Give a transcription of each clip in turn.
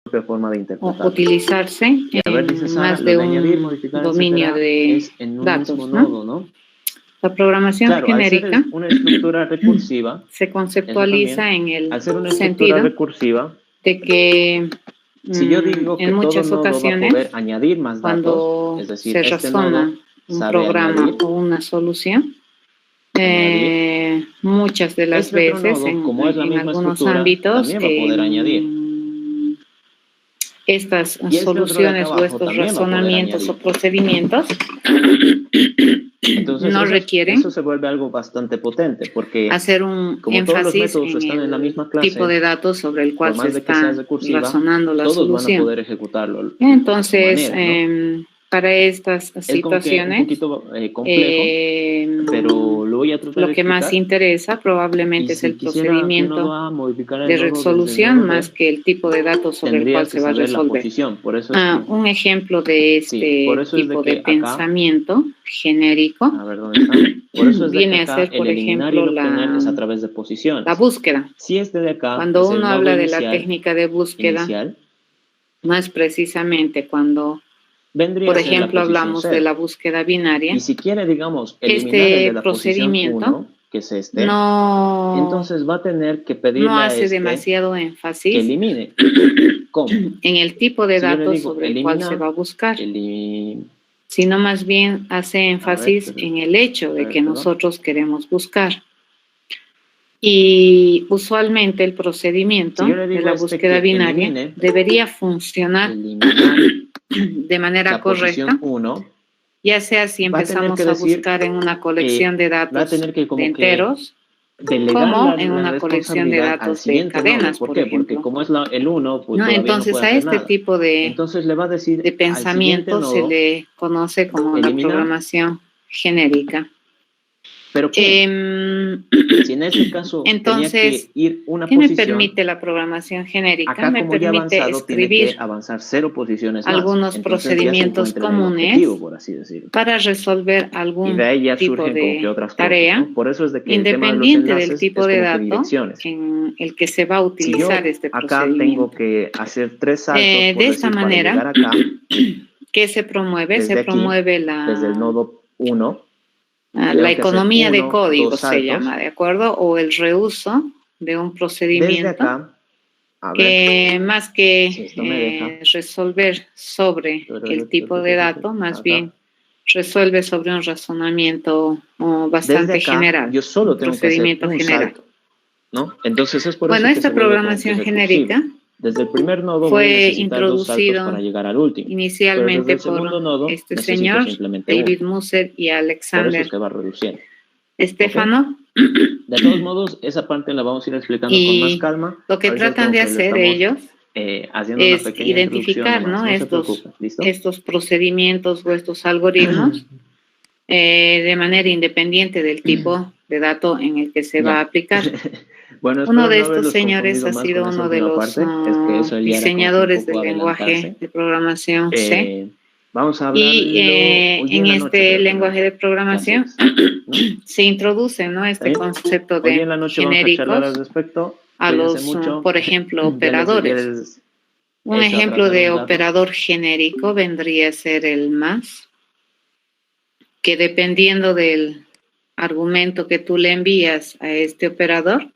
propia forma de interpretar. utilizarse en más de un dominio de datos, ¿no? La programación genérica una estructura recursiva se conceptualiza en el sentido recursiva, de que si yo digo que en muchas ocasiones, va a poder añadir más datos, cuando es decir, se razona un programa o una solución, muchas de las veces en algunos ámbitos estas soluciones o estos razonamientos o procedimientos entonces, no requieren eso se vuelve algo bastante potente, porque hacer un énfasis en el misma clase, tipo de datos sobre el cual se está razonando la solución. Van a poder ejecutarlo. Entonces, manera, ¿no? Para estas situaciones, un poquito complejo, pero lo voy a tratar lo que más interesa probablemente es el procedimiento de resolución más que el tipo de datos sobre el cual se va a resolver. Por eso un ejemplo de este tipo de pensamiento genérico por eso viene a ser, por ejemplo, es a través de posiciones. La búsqueda. Si de acá, cuando uno habla de la técnica de búsqueda, más precisamente cuando por ejemplo, hablamos de la búsqueda binaria. Y si quiere, digamos, este procedimiento 1, que es entonces va a tener que pedirle no hace demasiado énfasis que elimine. ¿Cómo? En el tipo de datos sobre el cual se va a buscar, sino más bien hace énfasis en el hecho de que nosotros queremos buscar. Y usualmente el procedimiento de la búsqueda binaria debería funcionar de manera correcta, ya sea si empezamos a buscar en una colección de datos de enteros, como en una colección de datos de cadenas, por ejemplo. Porque como es el 1, pues entonces no puede a este nada. tipo de, entonces le va a decir de pensamiento se le conoce como la programación genérica. ¿Pero qué? Si en este caso entonces, tenía que ir una ¿qué posición, me permite la programación genérica? Acá, me permite escribir tiene que avanzar 0 posiciones algunos procedimientos comunes por así decirlo, para resolver algún de ahí ya tipo de otras tarea, cosas, ¿no? Por eso es de que independiente del tipo de dato en el que se va a utilizar este procedimiento. Acá tengo que hacer 3 saltos de esta manera, para llegar acá, ¿qué se promueve? Se promueve desde el nodo 1, la economía de código se llama, ¿de acuerdo? O el reuso de un procedimiento que más que resolver sobre el tipo de dato, más bien resuelve sobre un razonamiento bastante general. Yo solo tengo procedimiento general. Salto, ¿no? Entonces es por bueno, eso que esta programación genérica desde el primer nodo fue introducido para llegar al último. inicialmente por este señor, David Musser y Alexander por eso es que va reduciendo. Estefano. De todos modos, esa parte la vamos a ir explicando con más calma. Lo que tratan de hacer ellos es identificar, ¿no? Estos procedimientos o estos algoritmos de manera independiente del tipo de dato en el que se va a aplicar. Bueno, uno de estos señores ha sido uno de los diseñadores del lenguaje de programación C. Vamos a y en este lenguaje de programación se introduce, ¿no? este concepto de genéricos a los, por ejemplo, operadores. Un ejemplo de operador genérico vendría a ser el más, que dependiendo del argumento que tú le envías a este operador,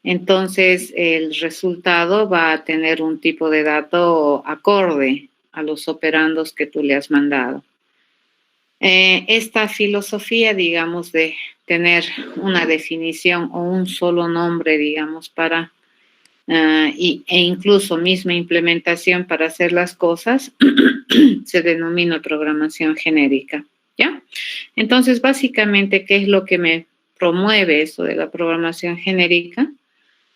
entonces el resultado va a tener un tipo de dato acorde a los operandos que tú le has mandado. Esta filosofía, digamos, de tener una definición o un solo nombre, digamos, para e incluso misma implementación para hacer las cosas, se denomina programación genérica, ¿ya? Entonces, básicamente, ¿qué es lo que me promueve eso de la programación genérica?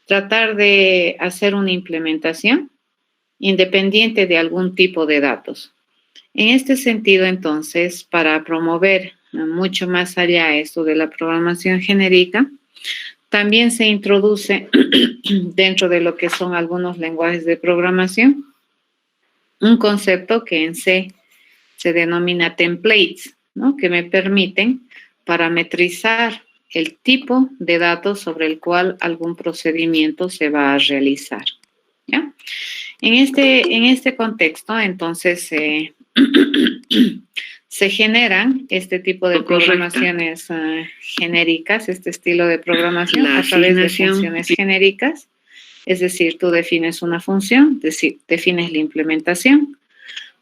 Tratar de hacer una implementación independiente de algún tipo de datos. En este sentido, entonces, para promover mucho más allá esto de la programación genérica, también se introduce dentro de lo que son algunos lenguajes de programación un concepto que en C se denomina templates, ¿no? Que me permiten parametrizar el tipo de datos sobre el cual algún procedimiento se va a realizar, ¿ya? En este contexto, entonces, se generan este tipo de programaciones genéricas, este estilo de programación a través de funciones genéricas. Es decir, tú defines una función, defines la implementación.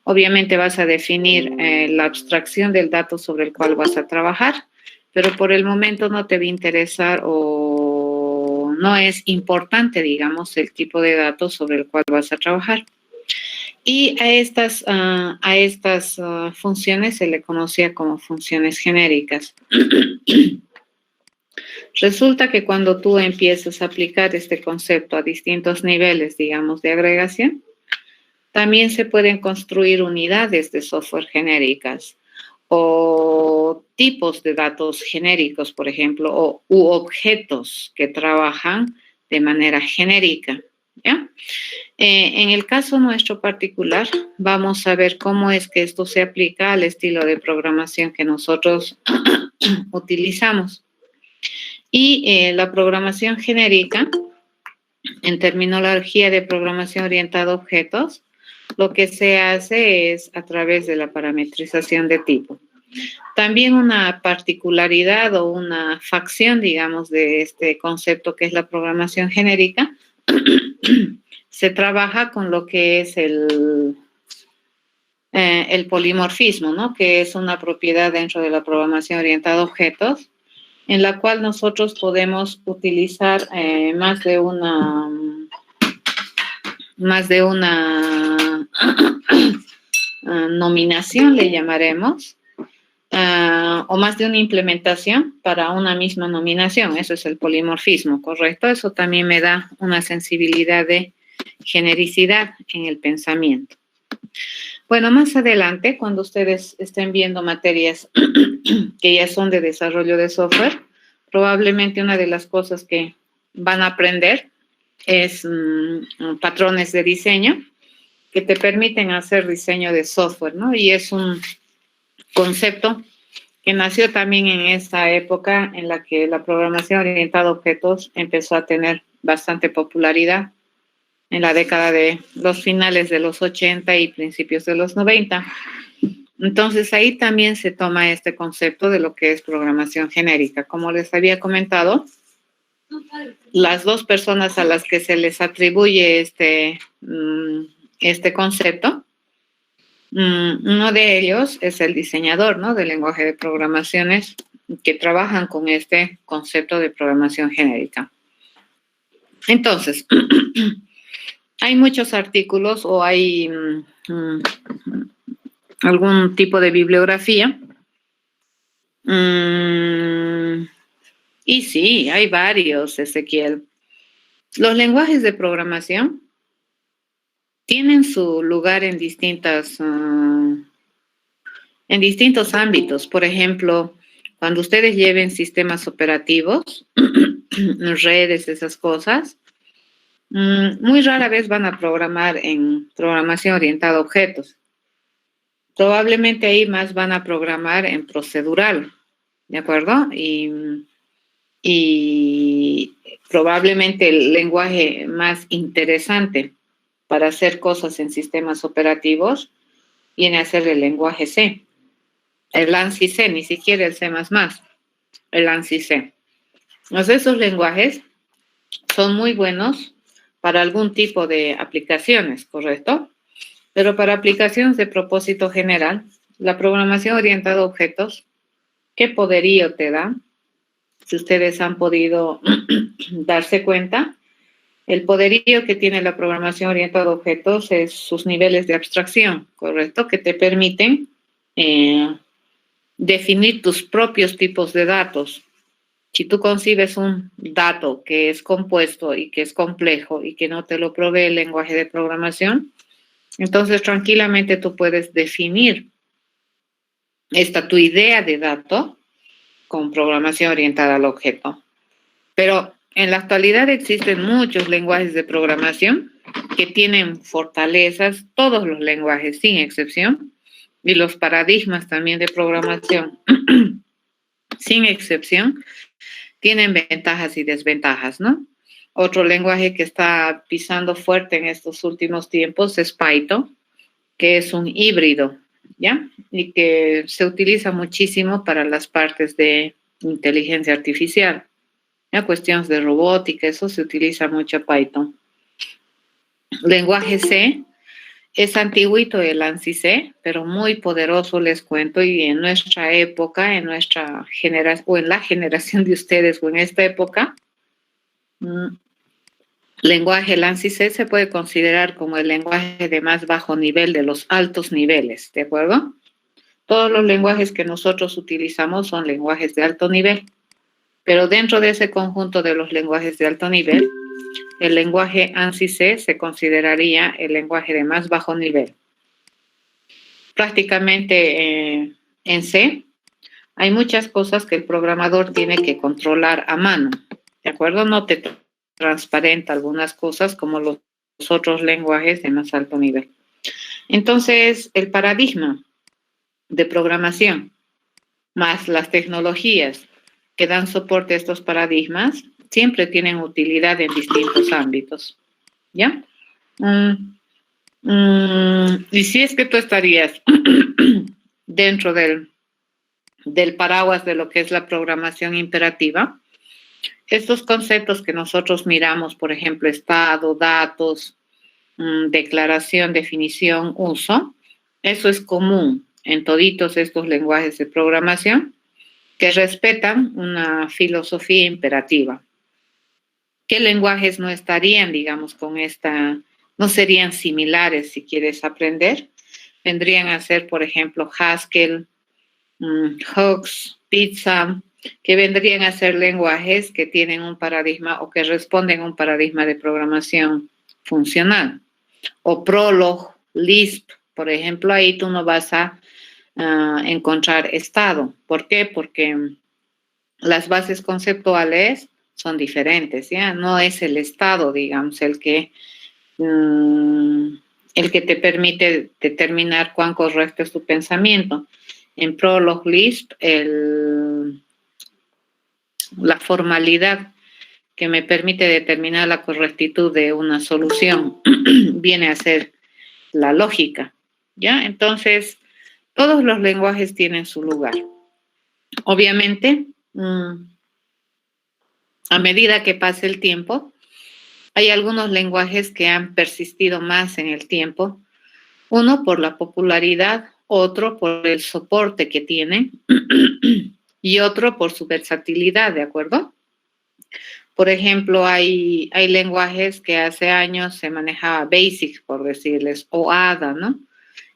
Obviamente vas a definir la abstracción del dato sobre el cual vas a trabajar, pero por el momento no te va a interesar o no es importante, digamos, el tipo de datos sobre el cual vas a trabajar. Y a estas funciones se le conocía como funciones genéricas. Resulta que cuando tú empiezas a aplicar este concepto a distintos niveles, digamos, de agregación, también se pueden construir unidades de software genéricas o tipos de datos genéricos, por ejemplo, u objetos que trabajan de manera genérica, ¿ya? En el caso nuestro particular, vamos a ver cómo es que esto se aplica al estilo de programación que nosotros utilizamos. Y la programación genérica, en terminología de programación orientada a objetos, lo que se hace es a través de la parametrización de tipo. También una particularidad o una facción, digamos, de este concepto que es la programación genérica, se trabaja con lo que es el polimorfismo, ¿no? Que es una propiedad dentro de la programación orientada a objetos, en la cual nosotros podemos utilizar más de una nominación, le llamaremos, o más de una implementación para una misma nominación. Eso es el polimorfismo, ¿correcto? Eso también me da una sensibilidad de genericidad en el pensamiento. Bueno, más adelante, cuando ustedes estén viendo materias que ya son de desarrollo de software, probablemente una de las cosas que van a aprender es patrones de diseño que te permiten hacer diseño de software, ¿no? Y es un concepto que nació también en esa época en la que la programación orientada a objetos empezó a tener bastante popularidad, en la década de los finales de los 80 y principios de los 90. Entonces, ahí también se toma este concepto de lo que es programación genérica. Como les había comentado, las dos personas a las que se les atribuye este concepto, uno de ellos es el diseñador, ¿no?, del lenguaje de programaciones que trabajan con este concepto de programación genérica. Entonces, hay muchos artículos o hay algún tipo de bibliografía. Y sí, hay varios, Ezequiel. Los lenguajes de programación tienen su lugar en distintos ámbitos. Por ejemplo, cuando ustedes lleven sistemas operativos, redes, esas cosas, muy rara vez van a programar en programación orientada a objetos. Probablemente ahí más van a programar en procedural, ¿de acuerdo? Y probablemente el lenguaje más interesante para hacer cosas en sistemas operativos viene a ser el lenguaje C. El ANSI C, ni siquiera el C++, el ANSI C. Entonces, esos lenguajes son muy buenos para algún tipo de aplicaciones, ¿correcto? Pero para aplicaciones de propósito general, la programación orientada a objetos, ¿qué poderío te da? Si ustedes han podido darse cuenta, el poderío que tiene la programación orientada a objetos es sus niveles de abstracción, ¿correcto? Que te permiten definir tus propios tipos de datos. Si tú concibes un dato que es compuesto y que es complejo y que no te lo provee el lenguaje de programación, entonces tranquilamente tú puedes definir tu idea de dato con programación orientada al objeto. Pero en la actualidad existen muchos lenguajes de programación que tienen fortalezas, todos los lenguajes sin excepción, y los paradigmas también de programación sin excepción, tienen ventajas y desventajas, ¿no? Otro lenguaje que está pisando fuerte en estos últimos tiempos es Python, que es un híbrido, ¿ya? Y que se utiliza muchísimo para las partes de inteligencia artificial. ¿Ya? Cuestiones de robótica, eso se utiliza mucho Python. Lenguaje C es antiguito el ANSI C, pero muy poderoso, les cuento, y en nuestra época, en nuestra generación, o en la generación de ustedes, o en esta época, lenguaje el ANSI C se puede considerar como el lenguaje de más bajo nivel de los altos niveles, ¿de acuerdo? Todos los lenguajes que nosotros utilizamos son lenguajes de alto nivel, pero dentro de ese conjunto de los lenguajes de alto nivel, el lenguaje ANSI C se consideraría el lenguaje de más bajo nivel. Prácticamente en C hay muchas cosas que el programador tiene que controlar a mano, ¿de acuerdo? No te transparenta algunas cosas como los otros lenguajes de más alto nivel. Entonces, el paradigma de programación más las tecnologías que dan soporte a estos paradigmas siempre tienen utilidad en distintos ámbitos, ¿ya? Y si es que tú estarías dentro del paraguas de lo que es la programación imperativa, estos conceptos que nosotros miramos, por ejemplo, estado, datos, declaración, definición, uso, eso es común en toditos estos lenguajes de programación que respetan una filosofía imperativa. ¿Qué lenguajes no estarían, digamos, con esta, no serían similares si quieres aprender? Vendrían a ser, por ejemplo, Haskell, Hooks, Pizza, que vendrían a ser lenguajes que tienen un paradigma o que responden a un paradigma de programación funcional. O Prolog, Lisp, por ejemplo, ahí tú no vas a encontrar estado. ¿Por qué? Porque las bases conceptuales son diferentes, ¿ya? No es el estado, digamos, el que te permite determinar cuán correcto es tu pensamiento. En Prolog, Lisp, la formalidad que me permite determinar la correctitud de una solución viene a ser la lógica, ¿ya? Entonces, todos los lenguajes tienen su lugar. Obviamente, a medida que pase el tiempo, hay algunos lenguajes que han persistido más en el tiempo. Uno por la popularidad, otro por el soporte que tiene y otro por su versatilidad, ¿de acuerdo? Por ejemplo, hay lenguajes que hace años se manejaba BASIC, por decirles, o ADA, ¿no?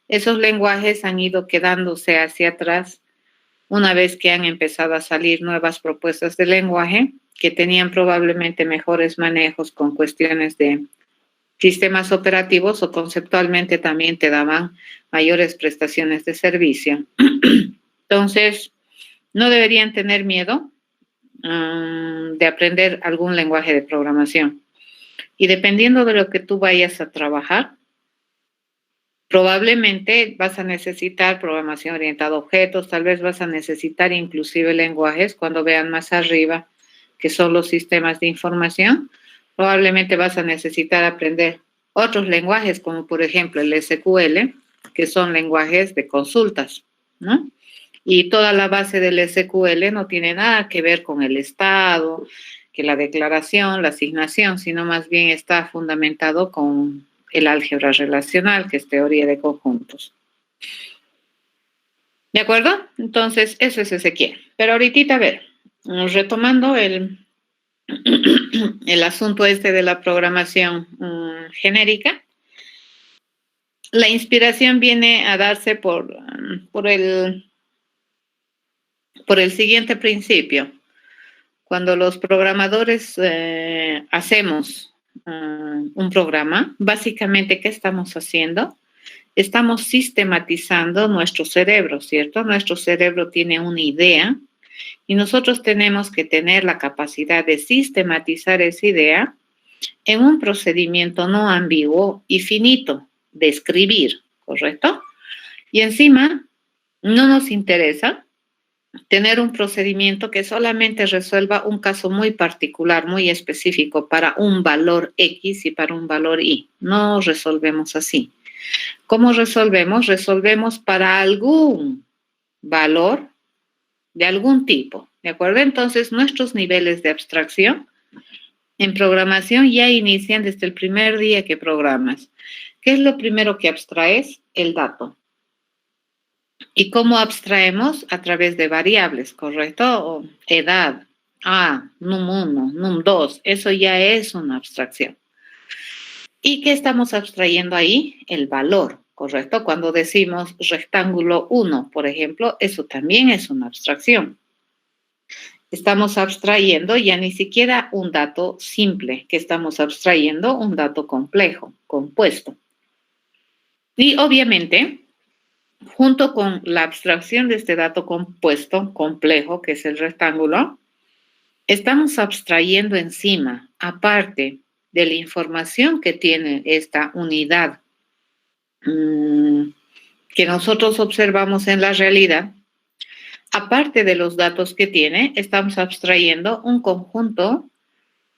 Esos lenguajes han ido quedándose hacia atrás una vez que han empezado a salir nuevas propuestas de lenguaje que tenían probablemente mejores manejos con cuestiones de sistemas operativos o conceptualmente también te daban mayores prestaciones de servicio. Entonces, no deberían tener miedo de aprender algún lenguaje de programación. Y dependiendo de lo que tú vayas a trabajar, probablemente vas a necesitar programación orientada a objetos, tal vez vas a necesitar inclusive lenguajes cuando vean más arriba, que son los sistemas de información, probablemente vas a necesitar aprender otros lenguajes, como por ejemplo el SQL, que son lenguajes de consultas, ¿no? Y toda la base del SQL no tiene nada que ver con el estado, que la declaración, la asignación, sino más bien está fundamentado con el álgebra relacional, que es teoría de conjuntos. ¿De acuerdo? Entonces, eso es Ezequiel. Pero ahorita, a ver, retomando el asunto de la programación genérica, la inspiración viene a darse por el siguiente principio. Cuando los programadores hacemos un programa, básicamente, ¿qué estamos haciendo? Estamos sistematizando nuestro cerebro, ¿cierto? Nuestro cerebro tiene una idea y nosotros tenemos que tener la capacidad de sistematizar esa idea en un procedimiento no ambiguo y finito de escribir, ¿correcto? Y encima, no nos interesa tener un procedimiento que solamente resuelva un caso muy particular, muy específico para un valor X y para un valor Y. No resolvemos así. ¿Cómo resolvemos? Resolvemos para algún valor de algún tipo, ¿de acuerdo? Entonces, nuestros niveles de abstracción en programación ya inician desde el primer día que programas. ¿Qué es lo primero que abstraes? El dato. ¿Y cómo abstraemos? A través de variables, ¿correcto? Edad, num1, num2, eso ya es una abstracción. ¿Y qué estamos abstrayendo ahí? El valor, ¿correcto? Cuando decimos rectángulo 1, por ejemplo, eso también es una abstracción. Estamos abstrayendo ya ni siquiera un dato simple, que estamos abstrayendo un dato complejo, compuesto. Y obviamente, junto con la abstracción de este dato compuesto, complejo, que es el rectángulo, estamos abstrayendo encima, aparte de la información que tiene esta unidad que nosotros observamos en la realidad, aparte de los datos que tiene, estamos abstrayendo un conjunto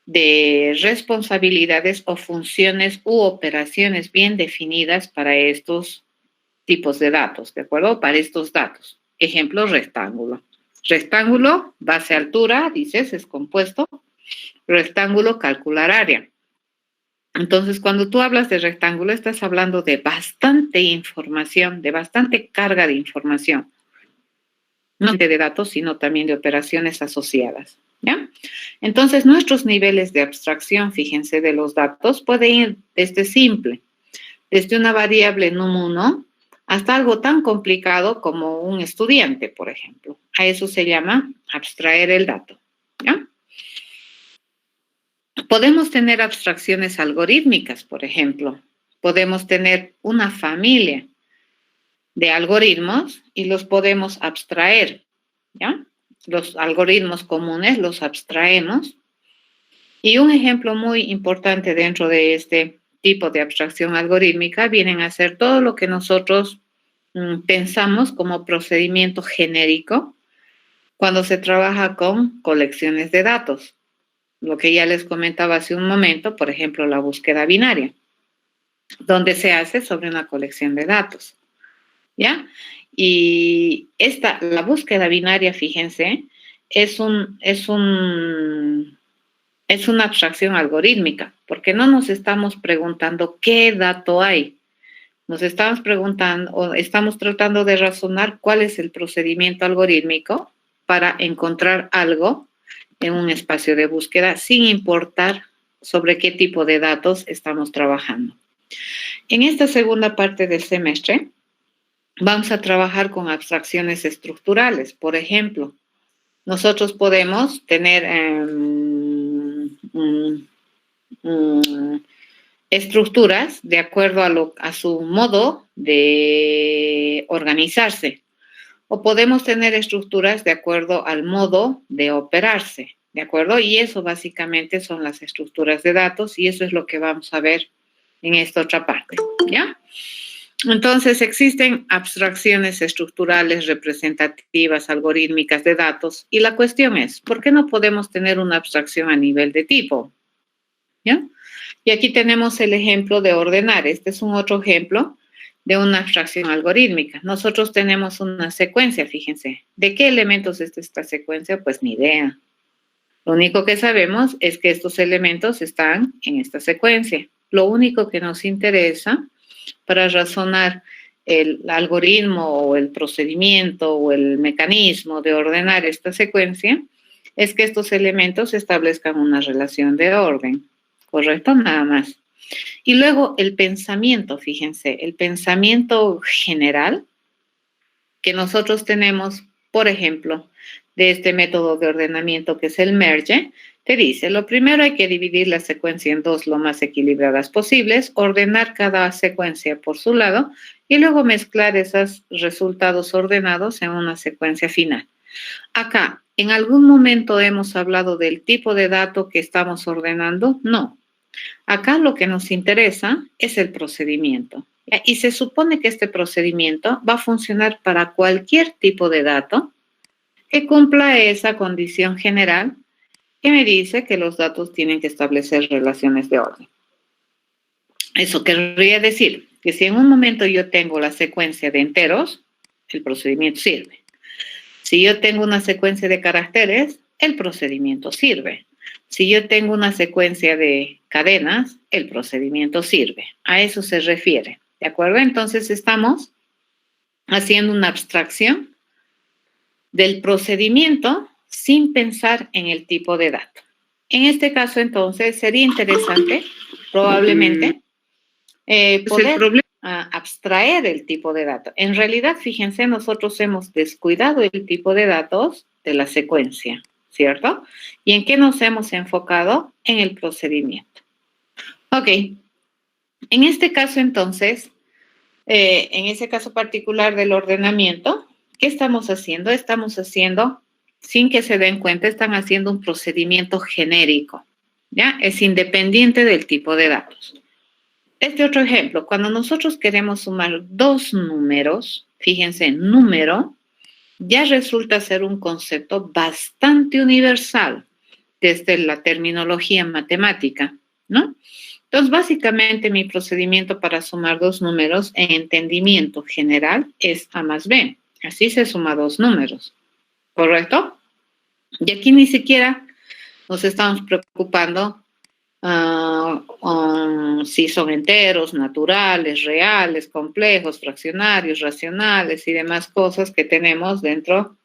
de responsabilidades o funciones u operaciones bien definidas para estos tipos de datos, ¿de acuerdo? Para estos datos. Ejemplo, rectángulo. Rectángulo, base altura, dices, es compuesto. Rectángulo, calcular área. Entonces, cuando tú hablas de rectángulo, estás hablando de bastante información, de bastante carga de información. No de datos, sino también de operaciones asociadas, ¿ya? Entonces, nuestros niveles de abstracción, fíjense, de los datos pueden ir desde simple, desde una variable num1 hasta algo tan complicado como un estudiante, por ejemplo. A eso se llama abstraer el dato, ¿ya? Podemos tener abstracciones algorítmicas, por ejemplo. Podemos tener una familia de algoritmos y los podemos abstraer, ¿ya? Los algoritmos comunes los abstraemos. Y un ejemplo muy importante dentro de este tipo de abstracción algorítmica vienen a ser todo lo que nosotros pensamos como procedimiento genérico cuando se trabaja con colecciones de datos. Lo que ya les comentaba hace un momento, por ejemplo, la búsqueda binaria, donde se hace sobre una colección de datos, ¿ya? Y la búsqueda binaria, fíjense, es una abstracción algorítmica, porque no nos estamos preguntando qué dato hay. Nos estamos preguntando o estamos tratando de razonar cuál es el procedimiento algorítmico para encontrar algo en un espacio de búsqueda sin importar sobre qué tipo de datos estamos trabajando. En esta segunda parte del semestre vamos a trabajar con abstracciones estructurales. Por ejemplo, nosotros podemos tener estructuras de acuerdo a su modo de organizarse. O podemos tener estructuras de acuerdo al modo de operarse, ¿de acuerdo? Y eso básicamente son las estructuras de datos y eso es lo que vamos a ver en esta otra parte, ¿ya? Entonces, existen abstracciones estructurales, representativas, algorítmicas de datos y la cuestión es, ¿por qué no podemos tener una abstracción a nivel de tipo? ¿Ya? Y aquí tenemos el ejemplo de ordenar. Este es un otro ejemplo de una abstracción algorítmica. Nosotros tenemos una secuencia, fíjense. ¿De qué elementos es esta secuencia? Pues ni idea. Lo único que sabemos es que estos elementos están en esta secuencia. Lo único que nos interesa para razonar el algoritmo o el procedimiento o el mecanismo de ordenar esta secuencia es que estos elementos establezcan una relación de orden. ¿Correcto? Nada más. Y luego el pensamiento, fíjense, el pensamiento general que nosotros tenemos, por ejemplo, de este método de ordenamiento que es el merge, te dice, lo primero hay que dividir la secuencia en dos lo más equilibradas posibles, ordenar cada secuencia por su lado y luego mezclar esos resultados ordenados en una secuencia final. Acá, ¿en algún momento hemos hablado del tipo de dato que estamos ordenando? No. Acá lo que nos interesa es el procedimiento. Y se supone que este procedimiento va a funcionar para cualquier tipo de dato que cumpla esa condición general que me dice que los datos tienen que establecer relaciones de orden. Eso querría decir que si en un momento yo tengo la secuencia de enteros, el procedimiento sirve. Si yo tengo una secuencia de caracteres, el procedimiento sirve. Si yo tengo una secuencia de cadenas, el procedimiento sirve. A eso se refiere, ¿de acuerdo? Entonces estamos haciendo una abstracción del procedimiento sin pensar en el tipo de dato. En este caso, entonces, sería interesante, probablemente, poder abstraer el tipo de dato. En realidad, fíjense, nosotros hemos descuidado el tipo de datos de la secuencia, ¿cierto? ¿Y en qué nos hemos enfocado? En el procedimiento. Ok. En este caso, entonces, en ese caso particular del ordenamiento, ¿qué estamos haciendo? Estamos haciendo, sin que se den cuenta, están haciendo un procedimiento genérico, ¿ya? Es independiente del tipo de datos. Este otro ejemplo, cuando nosotros queremos sumar dos números, fíjense, número, ya resulta ser un concepto bastante universal desde la terminología matemática, ¿no? Entonces, básicamente mi procedimiento para sumar dos números en entendimiento general es A más B. Así se suma dos números, ¿correcto? Y aquí ni siquiera nos estamos preocupando si son enteros, naturales, reales, complejos, fraccionarios, racionales y demás cosas que tenemos dentro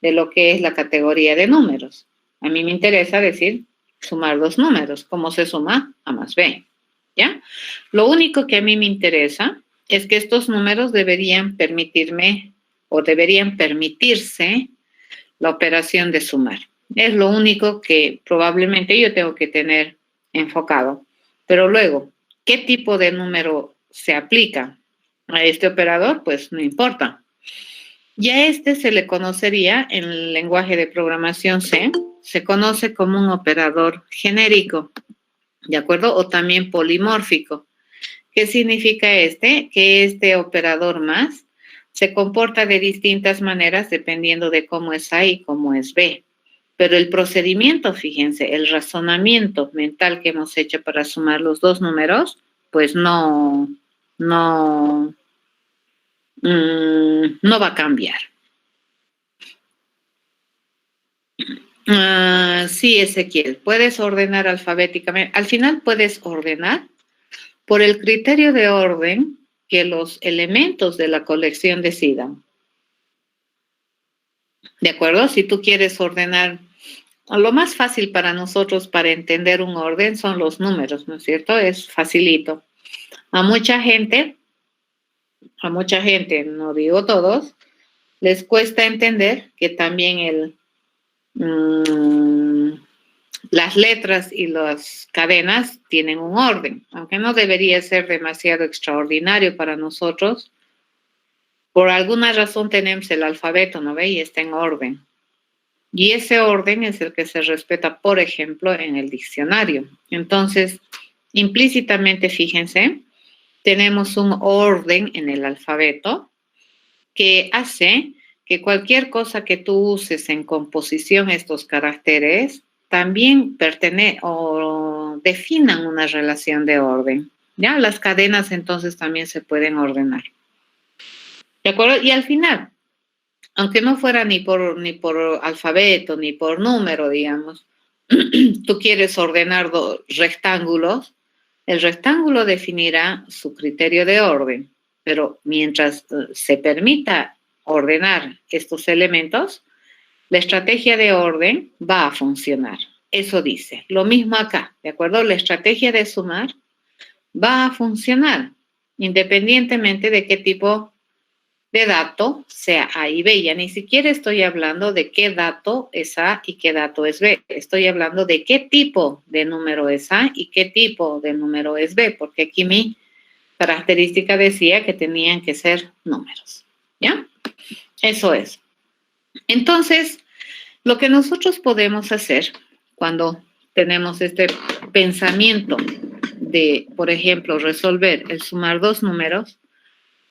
de lo que es la categoría de números. A mí me interesa decir sumar dos números. ¿Cómo se suma? A más B, ¿ya? Lo único que a mí me interesa es que estos números deberían permitirme o deberían permitirse la operación de sumar. Es lo único que probablemente yo tengo que tener enfocado. Pero luego, ¿qué tipo de número se aplica a este operador? Pues no importa. Y a este se le conocería en el lenguaje de programación C, se conoce como un operador genérico, ¿de acuerdo? O también polimórfico. ¿Qué significa este? Que este operador más se comporta de distintas maneras dependiendo de cómo es A y cómo es B. Pero el procedimiento, fíjense, el razonamiento mental que hemos hecho para sumar los dos números, pues no va a cambiar. Sí, Ezequiel, puedes ordenar alfabéticamente. Al final puedes ordenar por el criterio de orden que los elementos de la colección decidan. ¿De acuerdo? Si tú quieres ordenar, lo más fácil para nosotros para entender un orden son los números, ¿no es cierto? Es facilito. A mucha gente, no digo todos, les cuesta entender que también las letras y las cadenas tienen un orden, aunque no debería ser demasiado extraordinario para nosotros. Por alguna razón tenemos el alfabeto, ¿no ve? Y está en orden. Y ese orden es el que se respeta, por ejemplo, en el diccionario. Entonces, implícitamente, fíjense, tenemos un orden en el alfabeto que hace que cualquier cosa que tú uses en composición, estos caracteres, también o definan una relación de orden. ¿Ya? Las cadenas entonces también se pueden ordenar. ¿De acuerdo? Y al final, aunque no fuera ni por alfabeto, ni por número, digamos, tú quieres ordenar dos rectángulos, el rectángulo definirá su criterio de orden, pero mientras se permita ordenar estos elementos, la estrategia de orden va a funcionar. Eso dice. Lo mismo acá, ¿de acuerdo? La estrategia de sumar va a funcionar, independientemente de qué tipo de dato sea A y B. Ya ni siquiera estoy hablando de qué dato es A y qué dato es B. Estoy hablando de qué tipo de número es A y qué tipo de número es B, porque aquí mi característica decía que tenían que ser números. ¿Ya? Eso es. Entonces, lo que nosotros podemos hacer cuando tenemos este pensamiento de, por ejemplo, resolver el sumar dos números,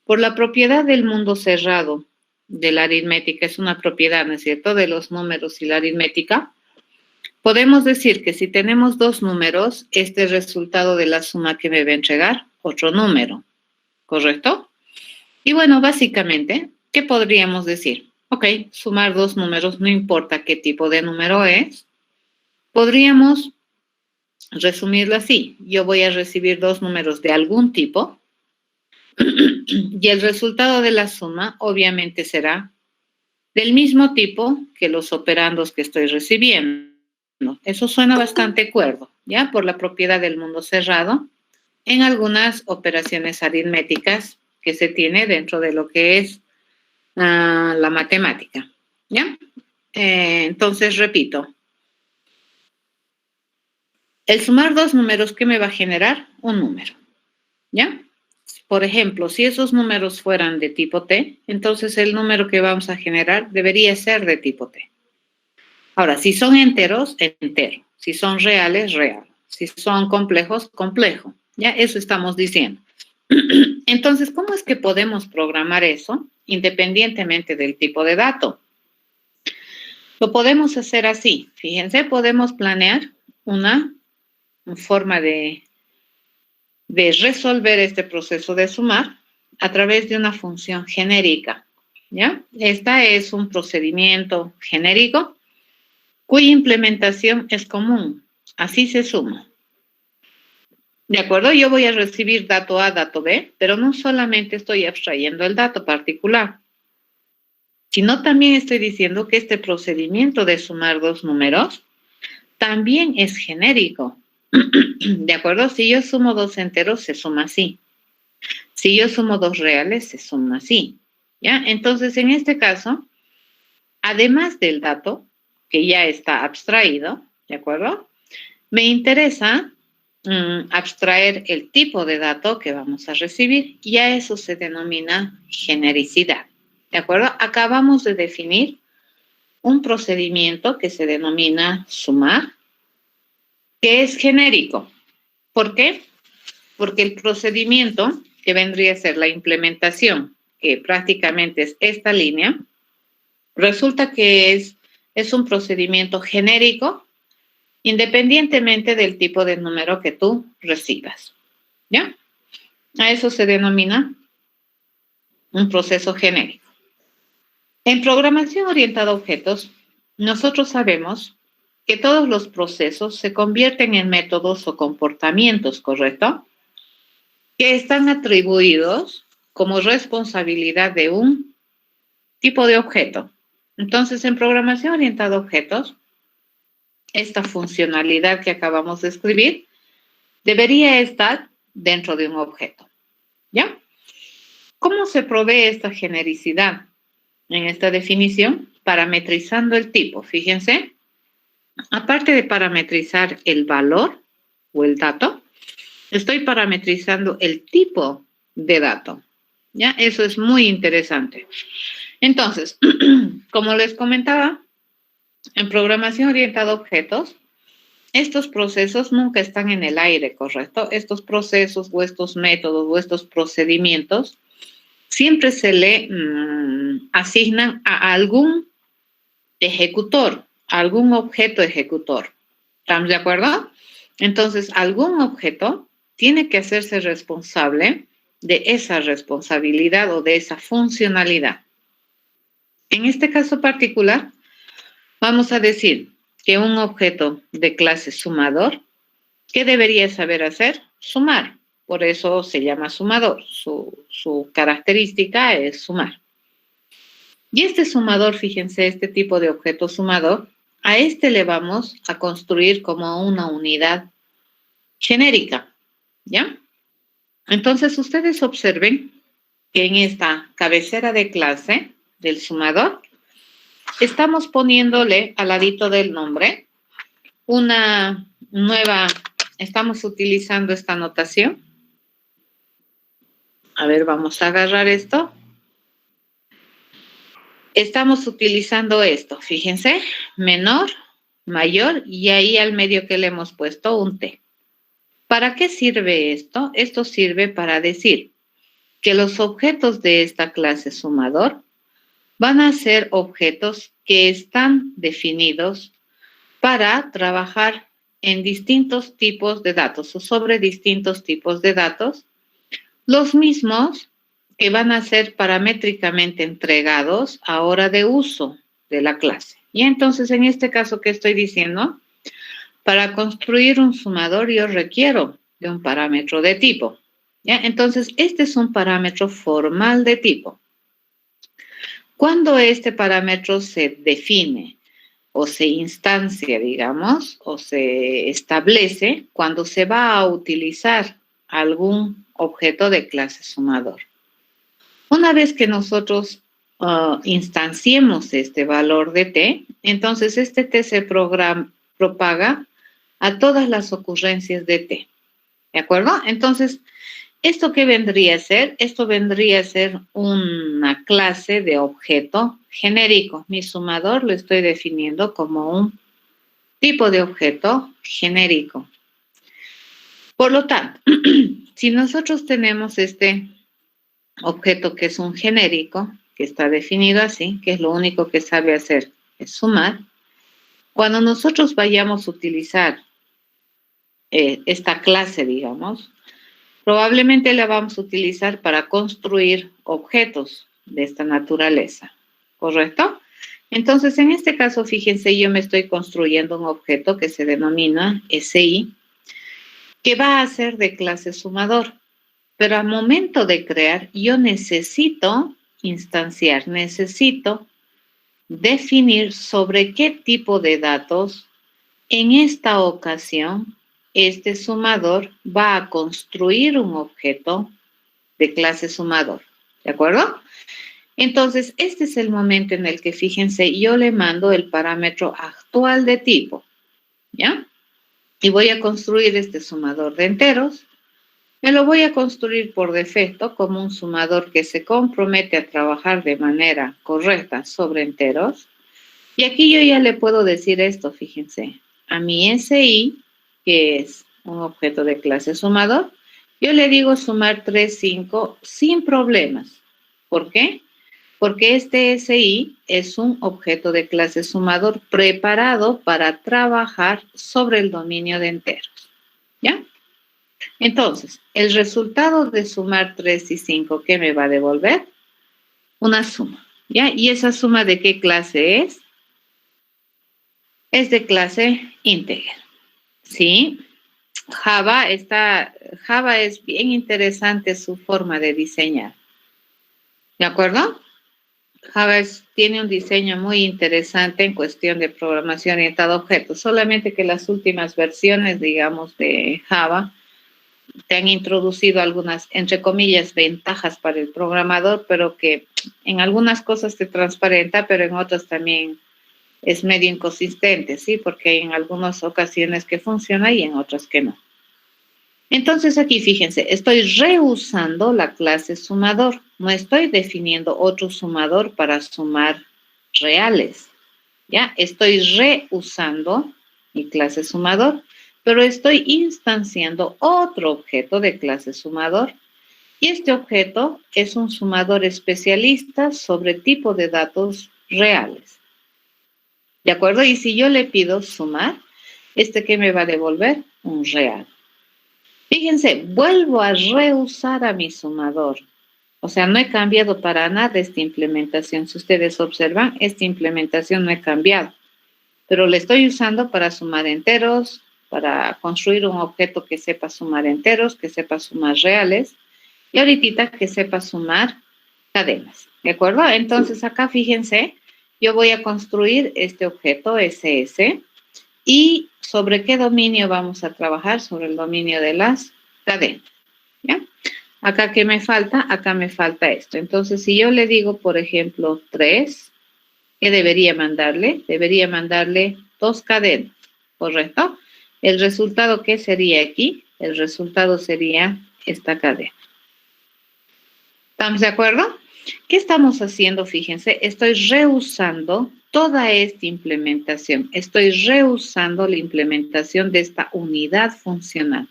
por la propiedad del mundo cerrado de la aritmética, es una propiedad, ¿no es cierto?, de los números y la aritmética, podemos decir que si tenemos dos números, este es el resultado de la suma que me va a entregar otro número, ¿correcto? Y bueno, básicamente, ¿qué podríamos decir? Ok, sumar dos números, no importa qué tipo de número es. Podríamos resumirlo así. Yo voy a recibir dos números de algún tipo y el resultado de la suma obviamente será del mismo tipo que los operandos que estoy recibiendo. Eso suena bastante cuerdo, ¿ya? Por la propiedad del mundo cerrado en algunas operaciones aritméticas que se tiene dentro de lo que es la matemática, ¿ya? Entonces, repito, el sumar dos números, ¿qué me va a generar? Un número, ¿ya? Por ejemplo, si esos números fueran de tipo T, entonces el número que vamos a generar debería ser de tipo T. Ahora, si son enteros, entero. Si son reales, real. Si son complejos, complejo. Ya, eso estamos diciendo. Entonces, ¿cómo es que podemos programar eso independientemente del tipo de dato? Lo podemos hacer así. Fíjense, podemos planear una forma de resolver este proceso de sumar a través de una función genérica, ¿ya? Esta es un procedimiento genérico cuya implementación es común. Así se suma. ¿De acuerdo? Yo voy a recibir dato A, dato B, pero no solamente estoy abstrayendo el dato particular, sino también estoy diciendo que este procedimiento de sumar dos números también es genérico. ¿De acuerdo? Si yo sumo dos enteros, se suma así. Si yo sumo dos reales, se suma así. ¿Ya? Entonces, en este caso, además del dato, que ya está abstraído, ¿de acuerdo? Me interesa abstraer el tipo de dato que vamos a recibir y a eso se denomina genericidad. ¿De acuerdo? Acabamos de definir un procedimiento que se denomina sumar, que es genérico. ¿Por qué? Porque el procedimiento, que vendría a ser la implementación, que prácticamente es esta línea, resulta que es un procedimiento genérico independientemente del tipo de número que tú recibas. ¿Ya? A eso se denomina un proceso genérico. En programación orientada a objetos, nosotros sabemos que todos los procesos se convierten en métodos o comportamientos, ¿correcto?, que están atribuidos como responsabilidad de un tipo de objeto. Entonces, en programación orientada a objetos, esta funcionalidad que acabamos de escribir debería estar dentro de un objeto. ¿Ya? ¿Cómo se provee esta genericidad? En esta definición, parametrizando el tipo. Fíjense, aparte de parametrizar el valor o el dato, estoy parametrizando el tipo de dato. ¿Ya? Eso es muy interesante. Entonces, como les comentaba, en programación orientada a objetos, estos procesos nunca están en el aire, ¿correcto? Estos procesos o estos métodos o estos procedimientos siempre se le asignan a algún ejecutor, a algún objeto ejecutor. ¿Estamos de acuerdo? Entonces, algún objeto tiene que hacerse responsable de esa responsabilidad o de esa funcionalidad. En este caso particular, vamos a decir que un objeto de clase sumador, ¿qué debería saber hacer? Sumar. Por eso se llama sumador. Su característica es sumar. Y este sumador, fíjense, este tipo de objeto sumador, a este le vamos a construir como una unidad genérica, ¿ya? Entonces, ustedes observen que en esta cabecera de clase del sumador, estamos poniéndole al ladito del nombre una nueva, estamos utilizando esta notación. A ver, vamos a agarrar esto. Estamos utilizando esto, fíjense, menor, mayor, y ahí al medio que le hemos puesto un T. ¿Para qué sirve esto? Esto sirve para decir que los objetos de esta clase sumador van a ser objetos que están definidos para trabajar en distintos tipos de datos o sobre distintos tipos de datos, los mismos que van a ser paramétricamente entregados a hora de uso de la clase. Y entonces, en este caso, ¿qué estoy diciendo? Para construir un sumador yo requiero de un parámetro de tipo. ¿Ya? Entonces, este es un parámetro formal de tipo. Cuando este parámetro se define o se instancia, digamos, o se establece, cuando se va a utilizar algún objeto de clase sumador. Una vez que nosotros instanciemos este valor de t, entonces este t se propaga a todas las ocurrencias de t. ¿De acuerdo? Entonces, ¿esto qué vendría a ser? Esto vendría a ser una clase de objeto genérico. Mi sumador lo estoy definiendo como un tipo de objeto genérico. Por lo tanto, si nosotros tenemos este objeto que es un genérico, que está definido así, que es lo único que sabe hacer es sumar, cuando nosotros vayamos a utilizar esta clase, digamos, probablemente la vamos a utilizar para construir objetos de esta naturaleza, ¿correcto? Entonces, en este caso, fíjense, yo me estoy construyendo un objeto que se denomina SI, que va a ser de clase sumador. Pero al momento de crear, yo necesito instanciar, necesito definir sobre qué tipo de datos en esta ocasión este sumador va a construir un objeto de clase sumador. ¿De acuerdo? Entonces, este es el momento en el que, fíjense, yo le mando el parámetro actual de tipo, ¿ya? Y voy a construir este sumador de enteros. Me lo voy a construir por defecto como un sumador que se compromete a trabajar de manera correcta sobre enteros. Y aquí yo ya le puedo decir esto, fíjense. A mi SI, que es un objeto de clase sumador, yo le digo sumar 3, 5 sin problemas. ¿Por qué? Porque este SI es un objeto de clase sumador preparado para trabajar sobre el dominio de enteros. ¿Ya? Entonces, el resultado de sumar 3 y 5, ¿qué me va a devolver? Una suma, ¿ya? ¿Y esa suma de qué clase es? Es de clase integer, ¿sí? Java es bien interesante su forma de diseñar, ¿de acuerdo? Java tiene un diseño muy interesante en cuestión de programación orientada a objetos, solamente que las últimas versiones, digamos, de Java te han introducido algunas, entre comillas, ventajas para el programador, pero que en algunas cosas te transparenta, pero en otras también es medio inconsistente, ¿sí? Porque hay en algunas ocasiones que funciona y en otras que no. Entonces aquí, fíjense, estoy reusando la clase sumador. No estoy definiendo otro sumador para sumar reales, ¿ya? Estoy reusando mi clase sumador, pero estoy instanciando otro objeto de clase sumador. Y este objeto es un sumador especialista sobre tipo de datos reales. ¿De acuerdo? Y si yo le pido sumar, ¿qué me va a devolver? Un real. Fíjense, vuelvo a reusar a mi sumador. O sea, no he cambiado para nada esta implementación. Si ustedes observan, esta implementación no he cambiado. Pero le estoy usando para sumar enteros, para construir un objeto que sepa sumar enteros, que sepa sumar reales, y ahorita que sepa sumar cadenas, ¿de acuerdo? Entonces acá fíjense, yo voy a construir este objeto SS, y ¿sobre qué dominio vamos a trabajar? Sobre el dominio de las cadenas, ¿ya? Acá, ¿qué me falta? Acá me falta esto. Entonces, si yo le digo, por ejemplo, 3, ¿qué debería mandarle? Debería mandarle 2 cadenas, ¿correcto? El resultado, ¿qué sería aquí? El resultado sería esta cadena. ¿Estamos de acuerdo? ¿Qué estamos haciendo? Fíjense, estoy reusando toda esta implementación. Estoy reusando la implementación de esta unidad funcional.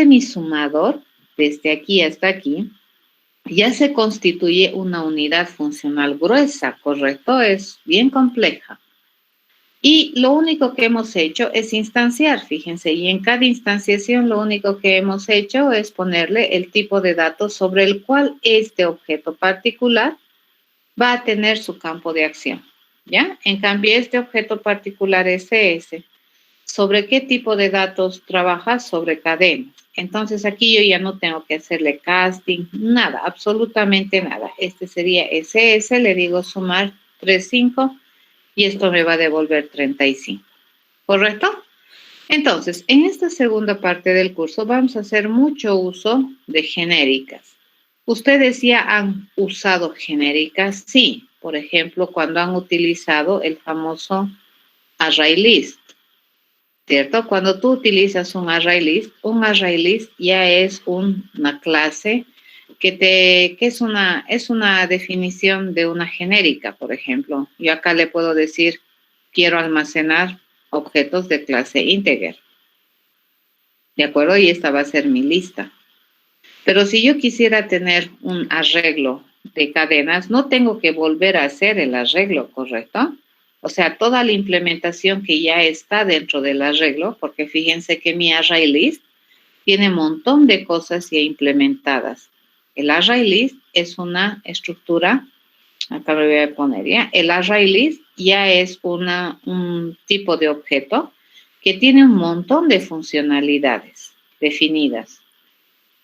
Mi sumador, desde aquí hasta aquí, ya se constituye una unidad funcional gruesa, ¿correcto? Es bien compleja. Y lo único que hemos hecho es instanciar, fíjense, y en cada instanciación lo único que hemos hecho es ponerle el tipo de datos sobre el cual este objeto particular va a tener su campo de acción, ¿ya? En cambio, este objeto particular SS, ¿sobre qué tipo de datos trabaja? Sobre cadenas. Entonces, aquí yo ya no tengo que hacerle casting, nada, absolutamente nada. Este sería SS, le digo sumar 35 y esto me va a devolver 35, ¿correcto? Entonces, en esta segunda parte del curso vamos a hacer mucho uso de genéricas. ¿Ustedes ya han usado genéricas? Sí, por ejemplo, cuando han utilizado el famoso array list, ¿cierto? Cuando tú utilizas un array list ya es una clase que es una definición de una genérica, por ejemplo. Yo acá le puedo decir, quiero almacenar objetos de clase integer. ¿De acuerdo? Y esta va a ser mi lista. Pero si yo quisiera tener un arreglo de cadenas, no tengo que volver a hacer el arreglo, ¿correcto? O sea, toda la implementación que ya está dentro del arreglo, porque fíjense que mi array list tiene un montón de cosas ya implementadas. El array list es una estructura, acá me voy a poner ya, el array list ya es un tipo de objeto que tiene un montón de funcionalidades definidas.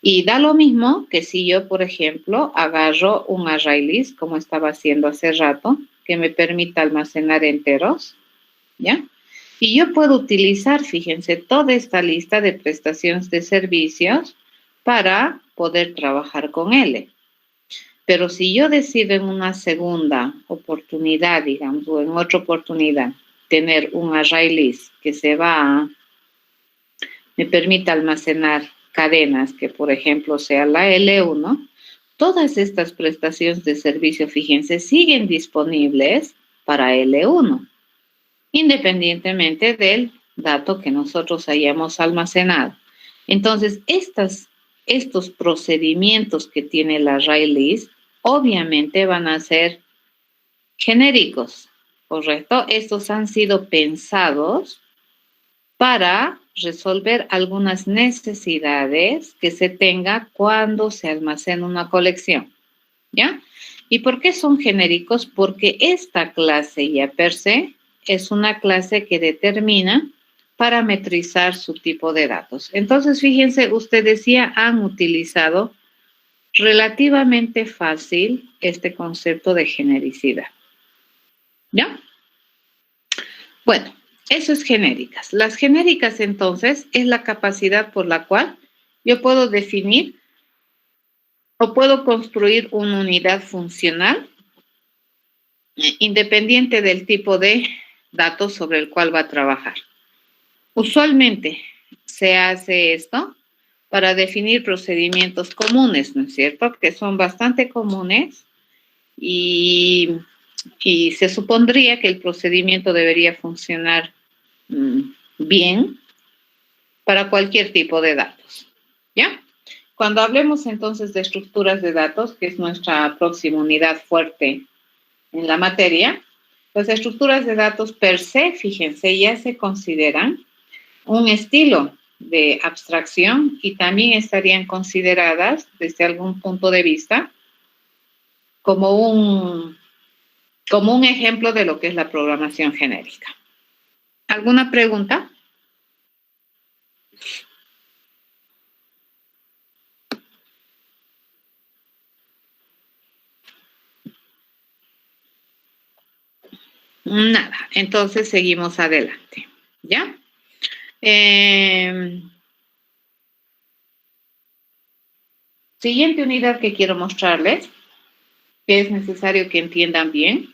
Y da lo mismo que si yo, por ejemplo, agarro un array list, como estaba haciendo hace rato, que me permita almacenar enteros, ¿ya? Y yo puedo utilizar, fíjense, toda esta lista de prestaciones de servicios para poder trabajar con L. Pero si yo decido en una segunda oportunidad, digamos, o en otra oportunidad, tener un array list que me permita almacenar cadenas, que por ejemplo sea la L1, todas estas prestaciones de servicio, fíjense, siguen disponibles para L1. Independientemente del dato que nosotros hayamos almacenado. Entonces, estos procedimientos que tiene el array list, obviamente van a ser genéricos, ¿correcto? Estos han sido pensados para resolver algunas necesidades que se tenga cuando se almacena una colección, ¿ya? ¿Y por qué son genéricos? Porque esta clase ya per se es una clase que determina parametrizar su tipo de datos. Entonces, fíjense, ustedes ya han utilizado relativamente fácil este concepto de genericidad. ¿Ya? Bueno, eso es genéricas. Las genéricas, entonces, es la capacidad por la cual yo puedo definir o puedo construir una unidad funcional independiente del tipo de datos sobre el cual va a trabajar. Usualmente se hace esto para definir procedimientos comunes, ¿no es cierto? Que son bastante comunes y se supondría que el procedimiento debería funcionar bien para cualquier tipo de datos, ¿ya? Cuando hablemos entonces de estructuras de datos, que es nuestra próxima unidad fuerte en la materia, las estructuras de datos per se, fíjense, ya se consideran un estilo de abstracción y también estarían consideradas desde algún punto de vista como un ejemplo de lo que es la programación genérica. ¿Alguna pregunta? Nada, entonces seguimos adelante, ¿ya? Siguiente unidad que quiero mostrarles, que es necesario que entiendan bien,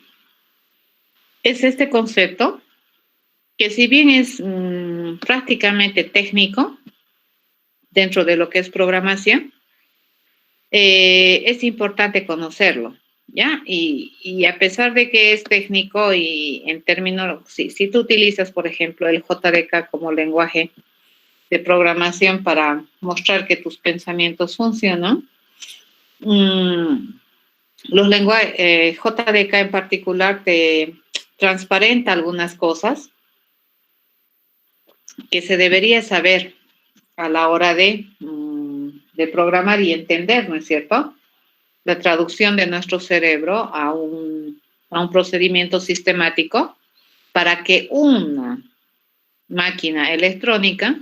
es este concepto, que si bien es prácticamente técnico dentro de lo que es programación, es importante conocerlo, ¿ya? Y a pesar de que es técnico y en términos, si tú utilizas, por ejemplo, el JDK como lenguaje de programación para mostrar que tus pensamientos funcionan, los lenguajes, JDK en particular te transparenta algunas cosas que se debería saber a la hora de programar y entender, ¿no es cierto? La traducción de nuestro cerebro a un procedimiento sistemático para que una máquina electrónica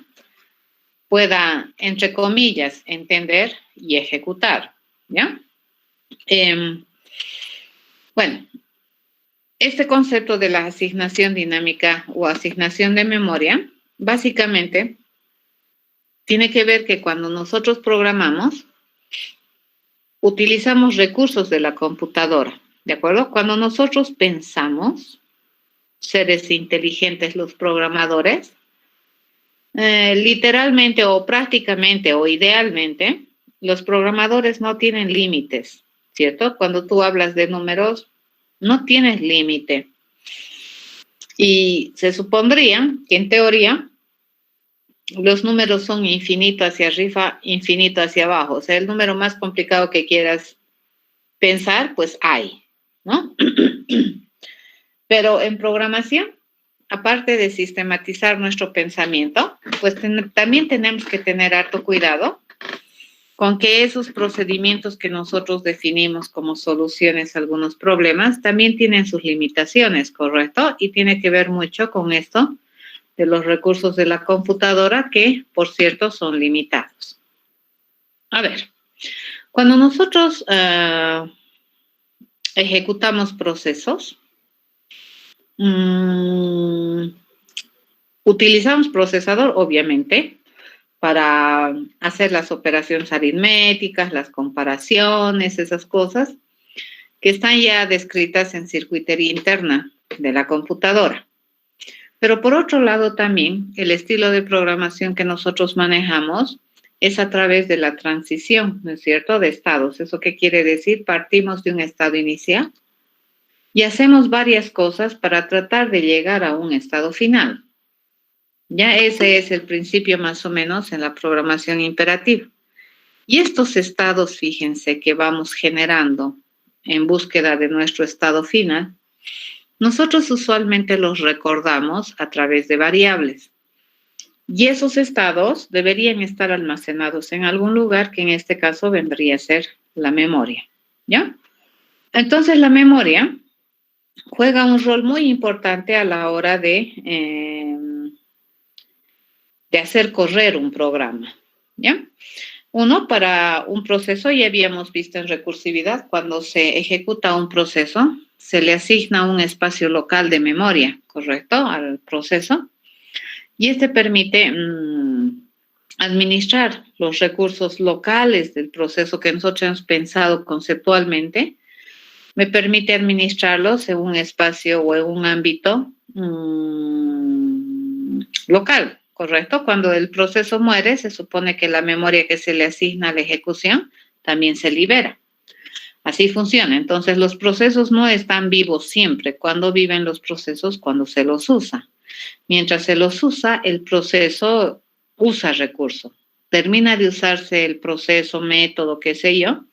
pueda, entre comillas, entender y ejecutar, ¿ya? Bueno, este concepto de la asignación dinámica o asignación de memoria, básicamente, tiene que ver que cuando nosotros programamos, utilizamos recursos de la computadora, ¿de acuerdo? Cuando nosotros pensamos, seres inteligentes los programadores, literalmente o prácticamente o idealmente, los programadores no tienen límites, ¿cierto? Cuando tú hablas de números, no tienes límite. Y se supondría que en teoría los números son infinito hacia arriba, infinito hacia abajo. O sea, el número más complicado que quieras pensar, pues hay, ¿no? Pero en programación, aparte de sistematizar nuestro pensamiento, pues también tenemos que tener harto cuidado con que esos procedimientos que nosotros definimos como soluciones a algunos problemas también tienen sus limitaciones, ¿correcto? Y tiene que ver mucho con esto de los recursos de la computadora que, por cierto, son limitados. A ver, cuando nosotros ejecutamos procesos, utilizamos procesador, obviamente, para hacer las operaciones aritméticas, las comparaciones, esas cosas que están ya descritas en circuitería interna de la computadora. Pero por otro lado también, el estilo de programación que nosotros manejamos es a través de la transición, ¿no es cierto?, de estados. ¿Eso qué quiere decir? Partimos de un estado inicial y hacemos varias cosas para tratar de llegar a un estado final. Ya ese es el principio más o menos en la programación imperativa. Y estos estados, fíjense, que vamos generando en búsqueda de nuestro estado final, nosotros usualmente los recordamos a través de variables. Y esos estados deberían estar almacenados en algún lugar que en este caso vendría a ser la memoria, ¿ya? Entonces la memoria juega un rol muy importante a la hora de hacer correr un programa, ¿ya? Uno, para un proceso, ya habíamos visto en recursividad, cuando se ejecuta un proceso, se le asigna un espacio local de memoria, ¿correcto?, al proceso. Y este permite administrar los recursos locales del proceso que nosotros hemos pensado conceptualmente. Me permite administrarlos en un espacio o en un ámbito local, ¿correcto? Cuando el proceso muere, se supone que la memoria que se le asigna a la ejecución también se libera. Así funciona. Entonces, los procesos no están vivos siempre. ¿Cuándo viven los procesos? Cuando se los usa. Mientras se los usa, el proceso usa recursos. Termina de usarse el proceso, método, qué sé yo,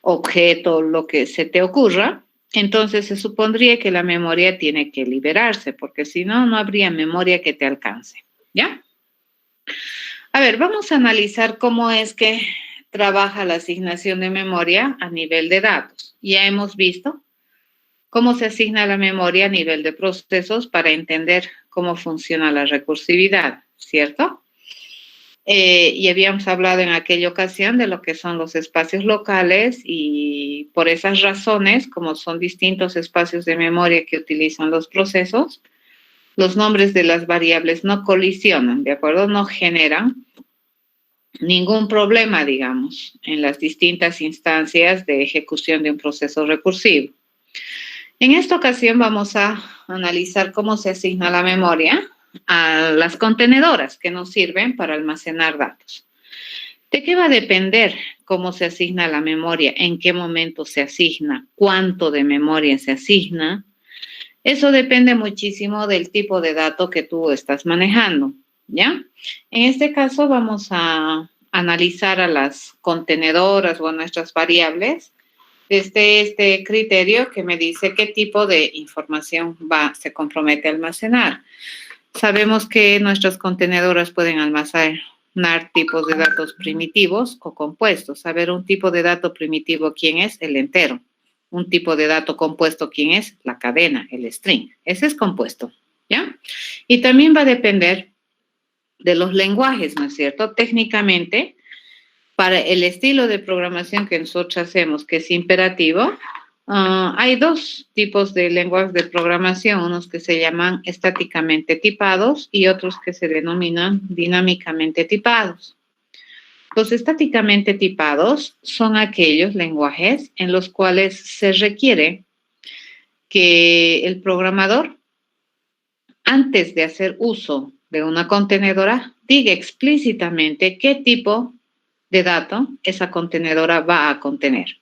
objeto, lo que se te ocurra, entonces se supondría que la memoria tiene que liberarse, porque si no, no habría memoria que te alcance, ¿ya? A ver, vamos a analizar cómo es que trabaja la asignación de memoria a nivel de datos. Ya hemos visto cómo se asigna la memoria a nivel de procesos para entender cómo funciona la recursividad, ¿cierto? Y habíamos hablado en aquella ocasión de lo que son los espacios locales y por esas razones, como son distintos espacios de memoria que utilizan los procesos, los nombres de las variables no colisionan, ¿de acuerdo? No generan ningún problema, digamos, en las distintas instancias de ejecución de un proceso recursivo. En esta ocasión vamos a analizar cómo se asigna la memoria a las contenedoras que nos sirven para almacenar datos. ¿De qué va a depender cómo se asigna la memoria? ¿En qué momento se asigna? ¿Cuánto de memoria se asigna? Eso depende muchísimo del tipo de dato que tú estás manejando, ¿ya? En este caso vamos a analizar a las contenedoras o a nuestras variables desde este criterio que me dice qué tipo de información se compromete a almacenar. Sabemos que nuestras contenedoras pueden almacenar tipos de datos primitivos o compuestos. A ver, un tipo de dato primitivo, ¿quién es? El entero. Un tipo de dato compuesto, ¿quién es? La cadena, el string. Ese es compuesto, ¿ya? Y también va a depender de los lenguajes, ¿no es cierto? Técnicamente, para el estilo de programación que nosotros hacemos, que es imperativo, hay dos tipos de lenguajes de programación, unos que se llaman estáticamente tipados y otros que se denominan dinámicamente tipados. Los estáticamente tipados son aquellos lenguajes en los cuales se requiere que el programador, antes de hacer uso de una contenedora, diga explícitamente qué tipo de dato esa contenedora va a contener.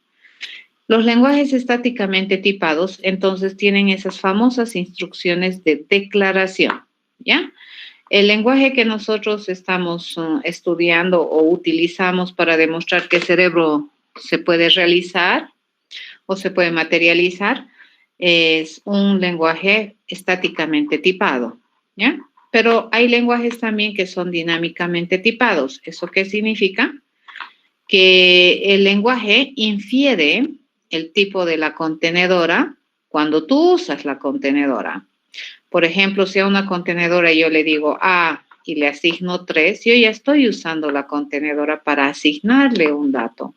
Los lenguajes estáticamente tipados, entonces, tienen esas famosas instrucciones de declaración, ¿ya? El lenguaje que nosotros estamos estudiando o utilizamos para demostrar que el cerebro se puede realizar o se puede materializar es un lenguaje estáticamente tipado, ¿ya? Pero hay lenguajes también que son dinámicamente tipados. ¿Eso qué significa? Que el lenguaje infiere el tipo de la contenedora cuando tú usas la contenedora. Por ejemplo, si a una contenedora yo le digo A y le asigno 3, yo ya estoy usando la contenedora para asignarle un dato.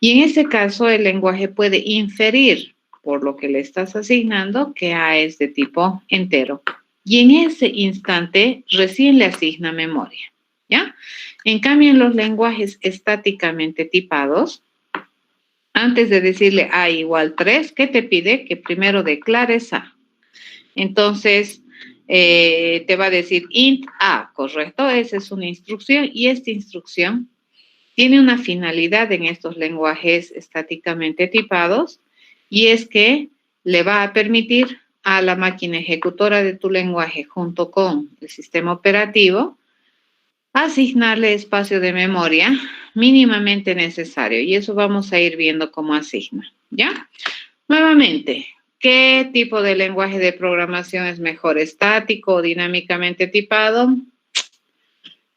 Y en ese caso, el lenguaje puede inferir por lo que le estás asignando que A es de tipo entero. Y en ese instante recién le asigna memoria, ¿ya? En cambio, en los lenguajes estáticamente tipados, antes de decirle A igual 3, ¿qué te pide? Que primero declares A. Entonces, te va a decir int A, ¿correcto? Esa es una instrucción y esta instrucción tiene una finalidad en estos lenguajes estáticamente tipados y es que le va a permitir a la máquina ejecutora de tu lenguaje junto con el sistema operativo asignarle espacio de memoria mínimamente necesario y eso vamos a ir viendo cómo asigna, ¿ya? Nuevamente, ¿qué tipo de lenguaje de programación es mejor, estático o dinámicamente tipado?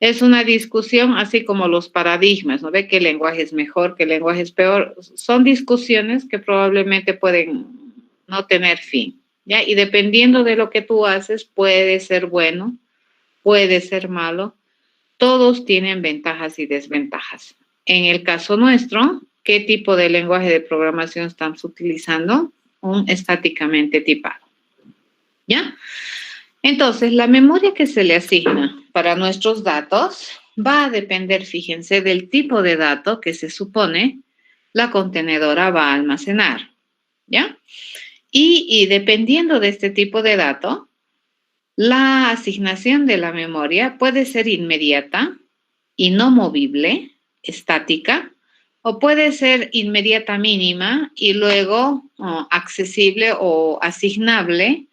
Es una discusión así como los paradigmas, ¿no? ¿Ve qué lenguaje es mejor, qué lenguaje es peor? Son discusiones que probablemente pueden no tener fin, ¿ya? Y dependiendo de lo que tú haces, puede ser bueno, puede ser malo. Todos tienen ventajas y desventajas. En el caso nuestro, ¿qué tipo de lenguaje de programación estamos utilizando? Un estáticamente tipado, ¿ya? Entonces, la memoria que se le asigna para nuestros datos va a depender, fíjense, del tipo de dato que se supone la contenedora va a almacenar, ¿ya? Y dependiendo de este tipo de dato, la asignación de la memoria puede ser inmediata y no movible, estática, o puede ser inmediata mínima y luego accesible o asignable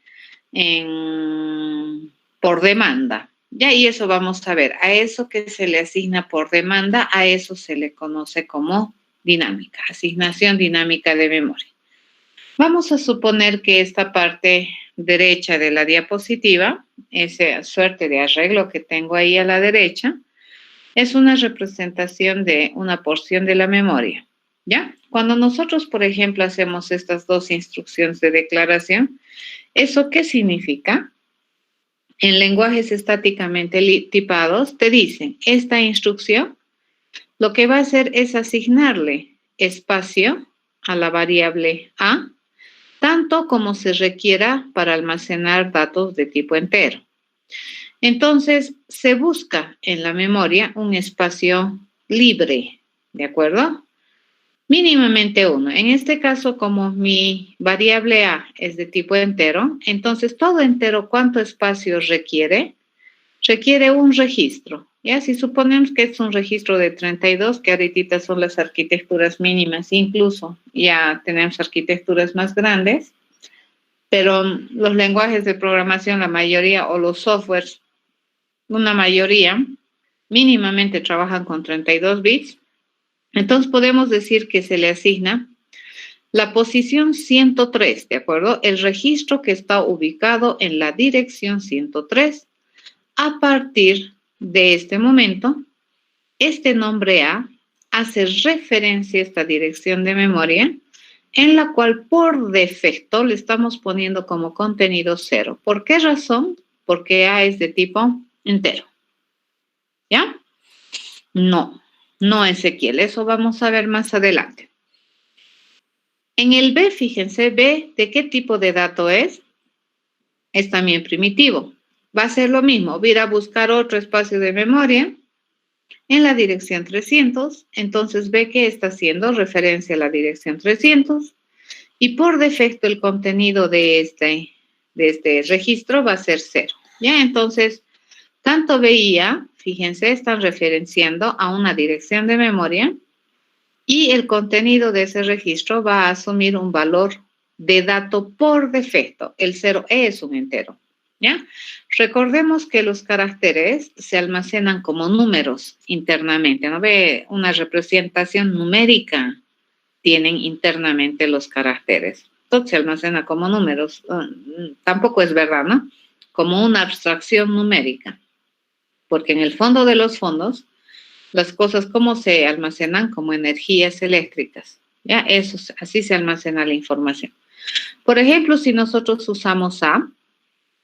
por demanda. Ya, y eso vamos a ver. A eso que se le asigna por demanda, a eso se le conoce como dinámica, asignación dinámica de memoria. Vamos a suponer que esta parte derecha de la diapositiva, esa suerte de arreglo que tengo ahí a la derecha, es una representación de una porción de la memoria, ¿ya? Cuando nosotros, por ejemplo, hacemos estas dos instrucciones de declaración, ¿eso qué significa? En lenguajes estáticamente tipados te dicen, esta instrucción lo que va a hacer es asignarle espacio a la variable A, tanto como se requiera para almacenar datos de tipo entero. Entonces, se busca en la memoria un espacio libre, ¿de acuerdo? Mínimamente 1. En este caso, como mi variable A es de tipo entero, entonces todo entero, ¿cuánto espacio requiere? Requiere un registro. Ya, si suponemos que es un registro de 32, que ahorita son las arquitecturas mínimas, incluso ya tenemos arquitecturas más grandes, pero los lenguajes de programación, la mayoría, o los softwares, una mayoría, mínimamente trabajan con 32 bits, entonces podemos decir que se le asigna la posición 103, ¿de acuerdo? El registro que está ubicado en la dirección 103. A partir de este momento, este nombre A hace referencia a esta dirección de memoria, en la cual por defecto le estamos poniendo como contenido 0. ¿Por qué razón? Porque A es de tipo entero. ¿Ya? No Ezequiel, eso vamos a ver más adelante. En el B, fíjense, B, ¿de qué tipo de dato es? Es también primitivo. Va a ser lo mismo, voy a ir a buscar otro espacio de memoria en la dirección 300, entonces ve que está haciendo referencia a la dirección 300 y por defecto el contenido de este registro va a ser 0. ¿Ya? Entonces, tanto B y A, fíjense, están referenciando a una dirección de memoria y el contenido de ese registro va a asumir un valor de dato por defecto. El 0 es un entero. ¿Ya? Recordemos que los caracteres se almacenan como números internamente, ¿no ve? Una representación numérica tienen internamente los caracteres. Todo se almacena como números. Tampoco es verdad, ¿no? Como una abstracción numérica. Porque en el fondo de los fondos, las cosas como se almacenan como energías eléctricas. ¿Ya? Eso, así se almacena la información. Por ejemplo, si nosotros usamos A,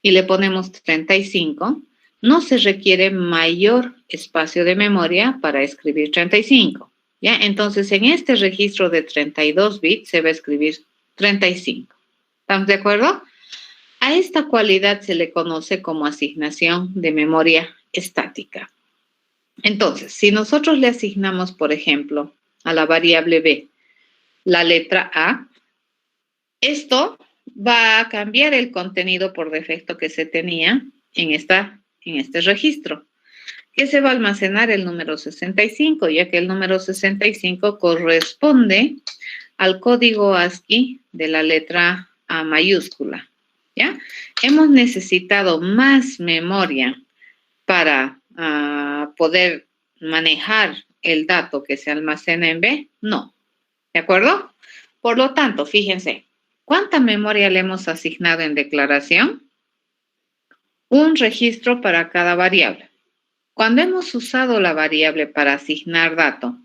y le ponemos 35, no se requiere mayor espacio de memoria para escribir 35, ¿ya? Entonces, en este registro de 32 bits se va a escribir 35. ¿Estamos de acuerdo? A esta cualidad se le conoce como asignación de memoria estática. Entonces, si nosotros le asignamos, por ejemplo, a la variable B la letra A, esto va a cambiar el contenido por defecto que se tenía en este registro, que se va a almacenar el número 65, ya que el número 65 corresponde al código ASCII de la letra A mayúscula, ¿ya? Hemos necesitado más memoria para poder manejar el dato que se almacena en B. No, ¿de acuerdo? Por lo tanto, fíjense, ¿cuánta memoria le hemos asignado en declaración? Un registro para cada variable. Cuando hemos usado la variable para asignar dato,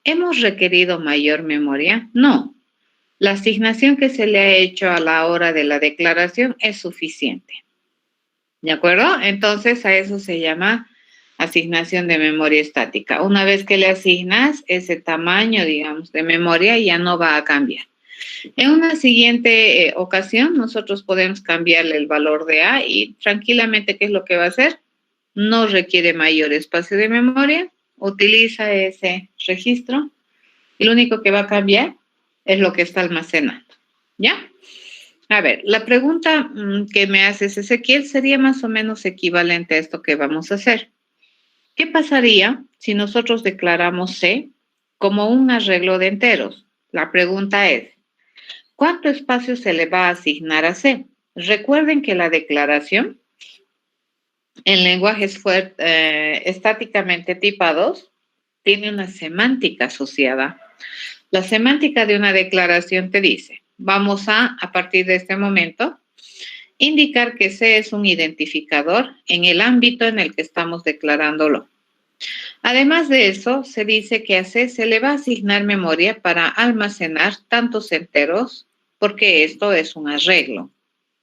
¿hemos requerido mayor memoria? No. La asignación que se le ha hecho a la hora de la declaración es suficiente. ¿De acuerdo? Entonces, a eso se llama asignación de memoria estática. Una vez que le asignas ese tamaño, digamos, de memoria, ya no va a cambiar. En una siguiente ocasión, nosotros podemos cambiarle el valor de A y tranquilamente, ¿qué es lo que va a hacer? No requiere mayor espacio de memoria, utiliza ese registro y lo único que va a cambiar es lo que está almacenando. ¿Ya? A ver, la pregunta que me haces, Ezequiel, sería más o menos equivalente a esto que vamos a hacer. ¿Qué pasaría si nosotros declaramos C como un arreglo de enteros? La pregunta es, ¿cuánto espacio se le va a asignar a C? Recuerden que la declaración en lenguajes estáticamente tipados tiene una semántica asociada. La semántica de una declaración te dice, vamos a partir de este momento, indicar que C es un identificador en el ámbito en el que estamos declarándolo. Además de eso, se dice que a C se le va a asignar memoria para almacenar tantos enteros, porque esto es un arreglo,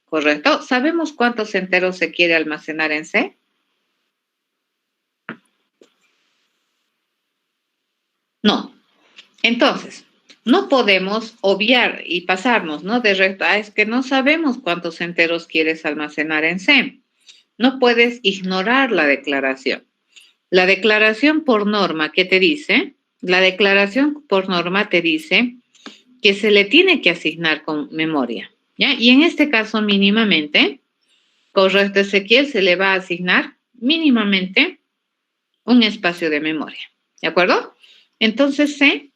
¿correcto? ¿Sabemos cuántos enteros se quiere almacenar en C? No. Entonces, no podemos obviar y pasarnos, ¿no? De recto, es que no sabemos cuántos enteros quieres almacenar en C. No puedes ignorar la declaración. La declaración por norma, ¿qué te dice? La declaración por norma te dice que se le tiene que asignar con memoria, ¿ya? Y en este caso, mínimamente, correcto, Ezequiel, se le va a asignar mínimamente un espacio de memoria, ¿de acuerdo? Entonces, C,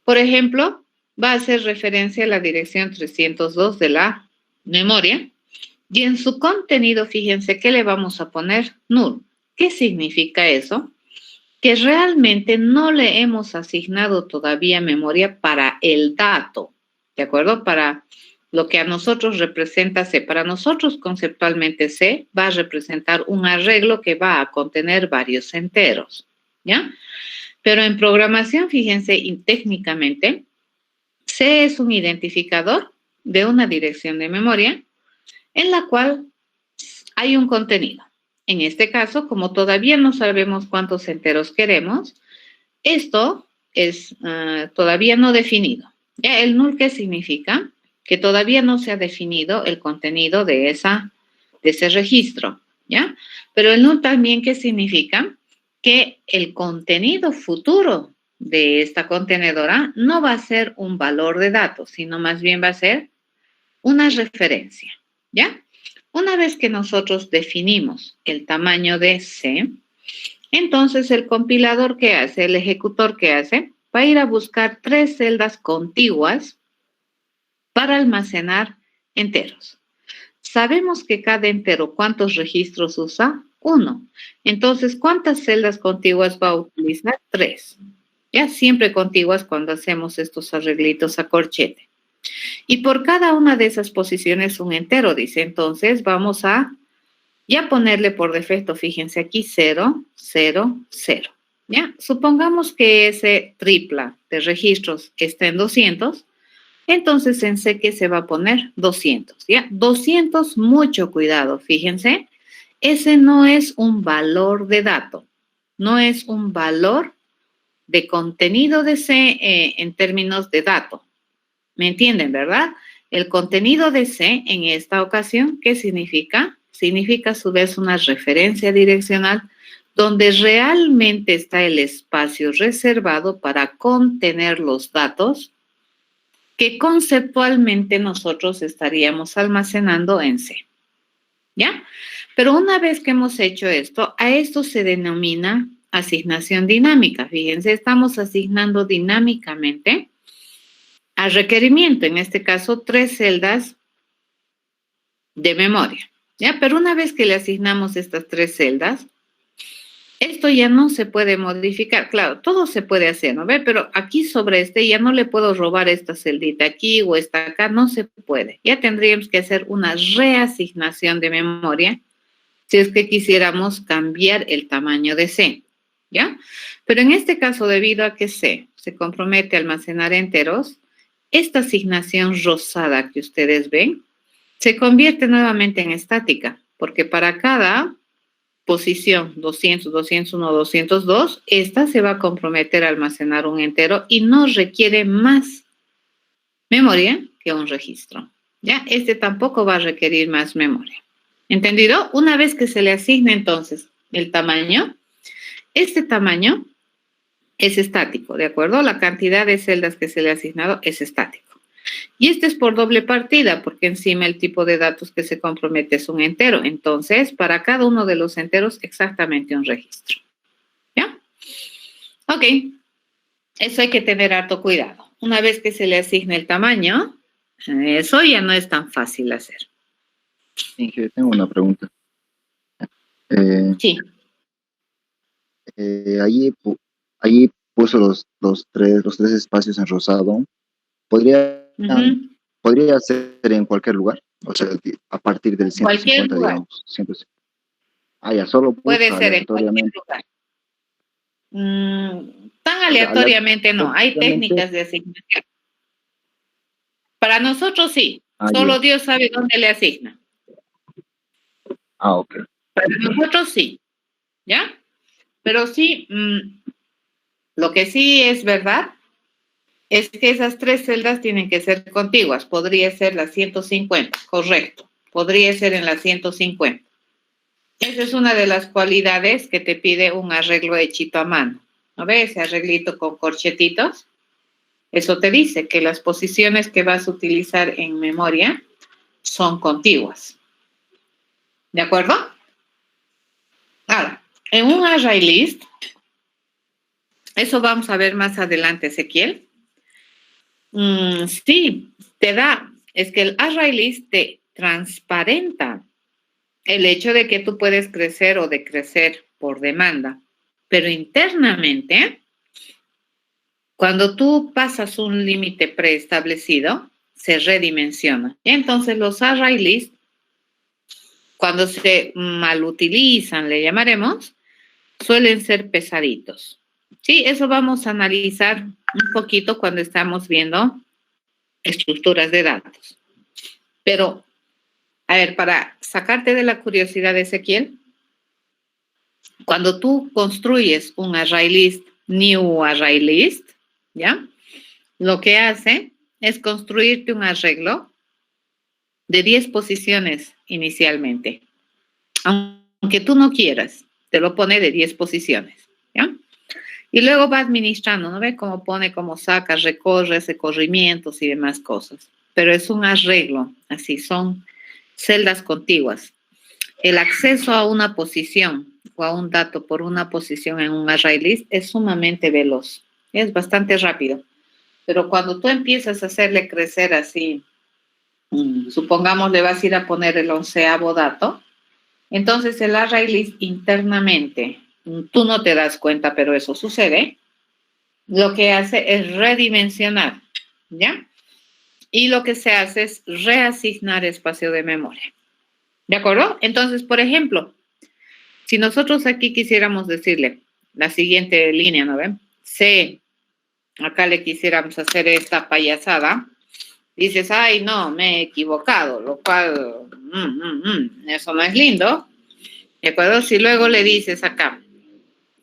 por ejemplo, va a hacer referencia a la dirección 302 de la memoria y en su contenido, fíjense que le vamos a poner null. ¿Qué significa eso? que realmente no le hemos asignado todavía memoria para el dato, ¿de acuerdo? Para lo que a nosotros representa C. Para nosotros conceptualmente C va a representar un arreglo que va a contener varios enteros, ¿ya? Pero en programación, fíjense, técnicamente, C es un identificador de una dirección de memoria en la cual hay un contenido. En este caso, como todavía no sabemos cuántos enteros queremos, esto es todavía no definido. ¿Ya? El null, ¿qué significa? Que todavía no se ha definido el contenido de ese registro, ¿ya? Pero el null también, ¿qué significa? Que el contenido futuro de esta contenedora no va a ser un valor de datos, sino más bien va a ser una referencia, ¿ya? Una vez que nosotros definimos el tamaño de C, entonces el compilador, ¿qué hace? El ejecutor, ¿qué hace? Va a ir a buscar 3 celdas contiguas para almacenar enteros. Sabemos que cada entero, ¿cuántos registros usa? 1. Entonces, ¿cuántas celdas contiguas va a utilizar? 3. Ya siempre contiguas cuando hacemos estos arreglitos a corchete. Y por cada una de esas posiciones un entero, dice. Entonces, vamos a ya ponerle por defecto, fíjense aquí, 0, 0, 0. ¿Ya? Supongamos que ese tripla de registros está en 200. Entonces en C que se va a poner 200, ¿ya? 200, mucho cuidado, fíjense. Ese no es un valor de dato, no es un valor de contenido de C en términos de dato. ¿Me entienden, verdad? El contenido de C en esta ocasión, ¿qué significa? Significa a su vez una referencia direccional donde realmente está el espacio reservado para contener los datos que conceptualmente nosotros estaríamos almacenando en C, ¿ya? Pero una vez que hemos hecho esto, a esto se denomina asignación dinámica. Fíjense, estamos asignando dinámicamente a requerimiento, en este caso, 3 celdas de memoria, ¿ya? Pero una vez que le asignamos estas 3 celdas, esto ya no se puede modificar. Claro, todo se puede hacer, ¿no ve? Pero aquí sobre este ya no le puedo robar esta celdita aquí o esta acá, no se puede. Ya tendríamos que hacer una reasignación de memoria si es que quisiéramos cambiar el tamaño de C, ¿ya? Pero en este caso, debido a que C se compromete a almacenar enteros, esta asignación rosada que ustedes ven se convierte nuevamente en estática, porque para cada posición 200, 201, 202, esta se va a comprometer a almacenar un entero y no requiere más memoria que un registro. ¿Ya? Este tampoco va a requerir más memoria. ¿Entendido? Una vez que se le asigne entonces el tamaño, este tamaño es estático, ¿de acuerdo? La cantidad de celdas que se le ha asignado es estático. Y este es por doble partida, porque encima el tipo de datos que se compromete es un entero. Entonces, para cada uno de los enteros, exactamente un registro. ¿Ya? Ok. Eso hay que tener harto cuidado. Una vez que se le asigne el tamaño, eso ya no es tan fácil hacer. Inge, tengo una pregunta. Sí. Allí puso los tres espacios en rosado. ¿Podría ser en cualquier lugar? O sea, a partir del 150, digamos. 150. Ya solo puede ser en cualquier lugar. Tan aleatoriamente no. Hay técnicas de asignación. Para nosotros sí. Solo Dios sabe dónde le asigna. Ok. Para nosotros sí. ¿Ya? Pero sí, lo que sí es verdad es que esas 3 celdas tienen que ser contiguas. Podría ser la 150, correcto. Podría ser en la 150. Esa es una de las cualidades que te pide un arreglo hechito a mano. ¿No ves? Ese arreglito con corchetitos. Eso te dice que las posiciones que vas a utilizar en memoria son contiguas. ¿De acuerdo? Ahora, en un array list, eso vamos a ver más adelante, Ezequiel. Sí, te da, es que el array list te transparenta el hecho de que tú puedes crecer o decrecer por demanda, Pero internamente, cuando tú pasas un límite preestablecido, se redimensiona. Entonces los array list, cuando se malutilizan, le llamaremos, suelen ser pesaditos. Sí, eso vamos a analizar un poquito cuando estamos viendo estructuras de datos. Pero, a ver, para sacarte de la curiosidad, Ezequiel, cuando tú construyes un array list, new array list, ¿ya? Lo que hace es construirte un arreglo de 10 posiciones inicialmente. Aunque tú no quieras, te lo pone de 10 posiciones, ¿ya? Y luego va administrando, ¿no ve? Cómo pone, cómo saca, recorre, hace corrimientos y demás cosas. Pero es un arreglo, así, son celdas contiguas. El acceso a una posición o a un dato por una posición en un array list es sumamente veloz, es bastante rápido. Pero cuando tú empiezas a hacerle crecer así, supongamos le vas a ir a poner el 11º dato, entonces el array list internamente, tú no te das cuenta, pero eso sucede, lo que hace es redimensionar, ¿ya? Y lo que se hace es reasignar espacio de memoria. ¿De acuerdo? Entonces, por ejemplo, si nosotros aquí quisiéramos decirle la siguiente línea, ¿no ven? C, acá le quisiéramos hacer esta payasada, dices, ay, no, me he equivocado, lo cual, eso no es lindo. ¿De acuerdo? Si luego le dices acá,